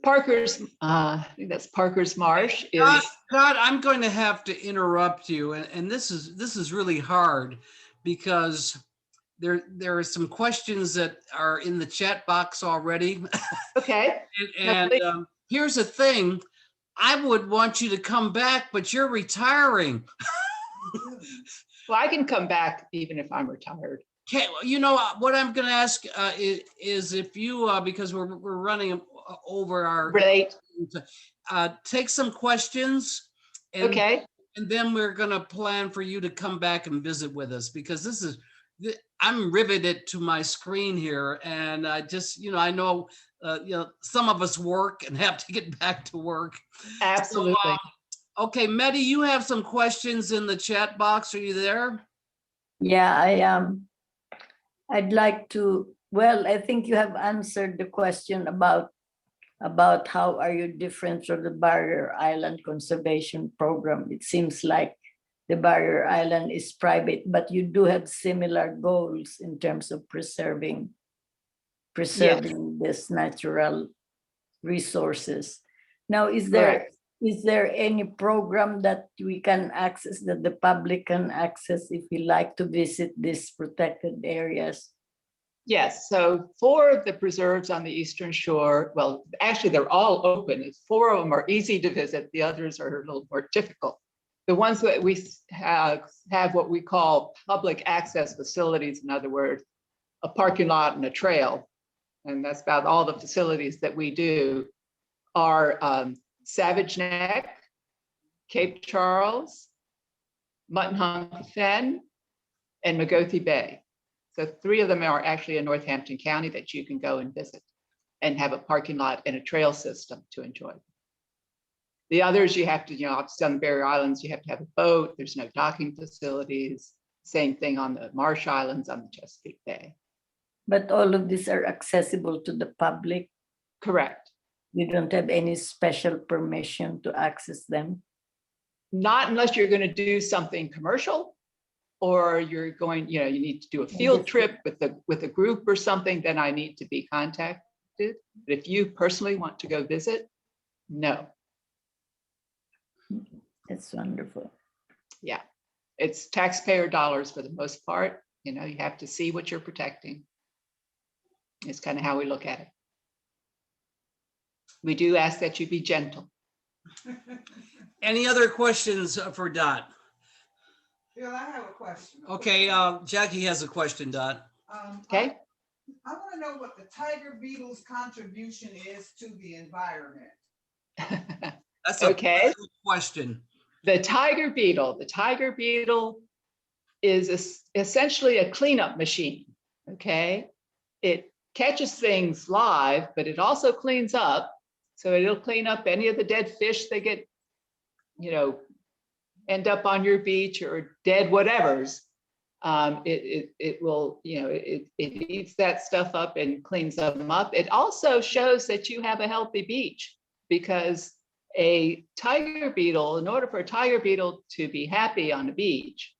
Parker's, I think that's Parker's Marsh. God, I'm going to have to interrupt you, and this is really hard because there are some questions that are in the chat box already. Okay. and here's the thing, I would want you to come back, but you're retiring. Well, I can come back even if I'm retired. Okay, you know what I'm going to ask is if you, because we're running over our Right. Take some questions. And, okay. And then we're going to plan for you to come back and visit with us, because I'm riveted to my screen here, and I just, I know, some of us work and have to get back to work. Absolutely. So, okay, Mehdi, you have some questions in the chat box. Are you there? Yeah, I am. I'd like to, well, I think you have answered the question about how are you different from the Barrier Island Conservation Program. It seems like the Barrier Island is private, but you do have similar goals in terms of preserving this natural resources. Now, is there any program that we can access, that the public can access if we like to visit these protected areas? Yes, so 4 of the preserves on the Eastern Shore, well, actually they're all open. 4 of them are easy to visit. The others are a little more difficult. The ones that we have what we call public access facilities, in other words, a parking lot and a trail, and that's about all the facilities that we do, are Savage Neck, Cape Charles, Muttonhunk Fen, and Magothi Bay. So 3 of them are actually in Northampton County that you can go and visit and have a parking lot and a trail system to enjoy. The others you have to, obviously on the Barrier Islands, you have to have a boat. There's no docking facilities. Same thing on the Marsh Islands on the Chesapeake Bay. But all of these are accessible to the public? Correct. You don't have any special permission to access them? Not unless you're going to do something commercial, or you're going, you need to do a field trip with a group or something, then I need to be contacted. But if you personally want to go visit, no. That's wonderful. Yeah, it's taxpayer dollars for the most part. You have to see what you're protecting. It's kind of how we look at it. We do ask that you be gentle. Any other questions for Dot? Bill, I have a question. Okay, Jackie has a question, Dot. Okay. I want to know what the tiger beetle's contribution is to the environment. That's a good question. The tiger beetle is essentially a cleanup machine. Okay, it catches things live, but it also cleans up. So it'll clean up any of the dead fish that get, end up on your beach, or dead whatevers. It will, it eats that stuff up and cleans them up. It also shows that you have a healthy beach, because a tiger beetle, in order for a tiger beetle to be happy on a beach,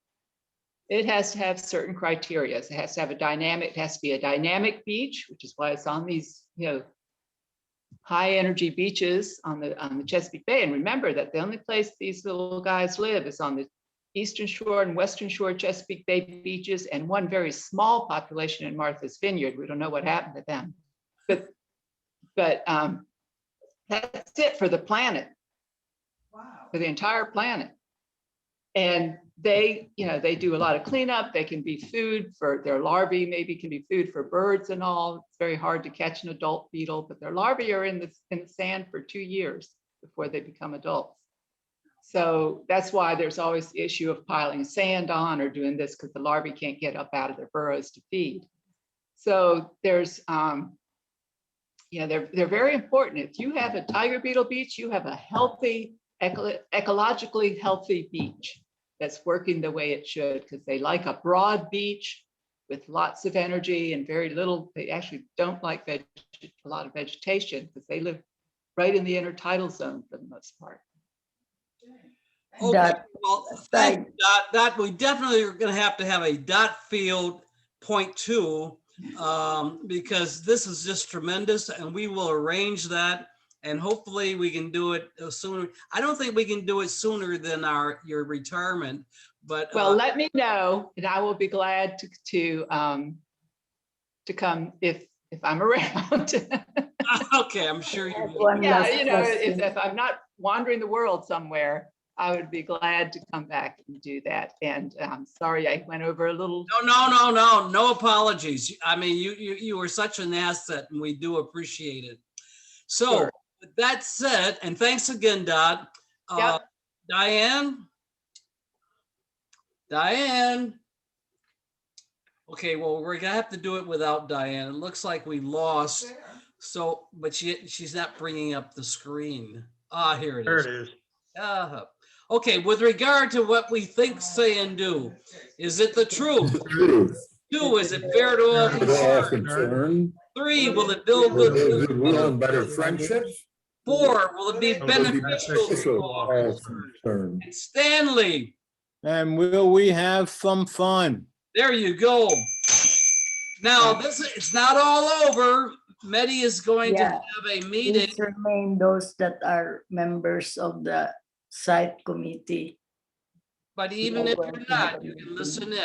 it has to have certain criteria. It has to have it has to be a dynamic beach, which is why it's on these, high energy beaches on the Chesapeake Bay. And remember that the only place these little guys live is on the Eastern Shore and Western Shore Chesapeake Bay beaches, and one very small population in Martha's Vineyard. We don't know what happened to them, but that's it for the planet. Wow. For the entire planet. And they do a lot of cleanup. They can be food for their larvae, maybe can be food for birds and all. It's very hard to catch an adult beetle, but their larvae are in the sand for 2 years before they become adults. So that's why there's always the issue of piling sand on or doing this because the larvae can't get up out of their burrows to feed. So there's, they're very important. If you have a tiger beetle beach, you have a healthy, ecologically healthy beach that's working the way it should, because they like a broad beach with lots of energy and very little. They actually don't like a lot of vegetation because they live right in the intertidal zone for the most part. Okay, That well, thank you, Dot. That we definitely are going to have a dot field point two, because this is just tremendous, and we will arrange that, and hopefully we can do it sooner. I don't think we can do it sooner than your retirement, but Well, let me know, and I will be glad to come if I'm around. okay, I'm sure you will. one Yeah, last question. if I'm not wandering the world somewhere, I would be glad to come back and do that. And I'm sorry I went over a little. No apologies. I mean, you were such an asset, and we do appreciate it. So, Sure. With that said, and thanks again, Dot. Yep. Diane. Okay, well, we're gonna have to do it without Diane. It looks like we lost. So, but she's not bringing up the screen. Ah, here it There is. it is. Okay, with regard to what we think, say, and do, is it the truth? 2, is it fair to all concerned? 3, will it build good better friendships? 4, will it be beneficial to all concerned? And Stanley, And will we have some fun? there you go. Now, it's not all over. Medi is going to Yeah. have a meeting. Please remain those that are members of the site committee. But even if you're not, you can listen in.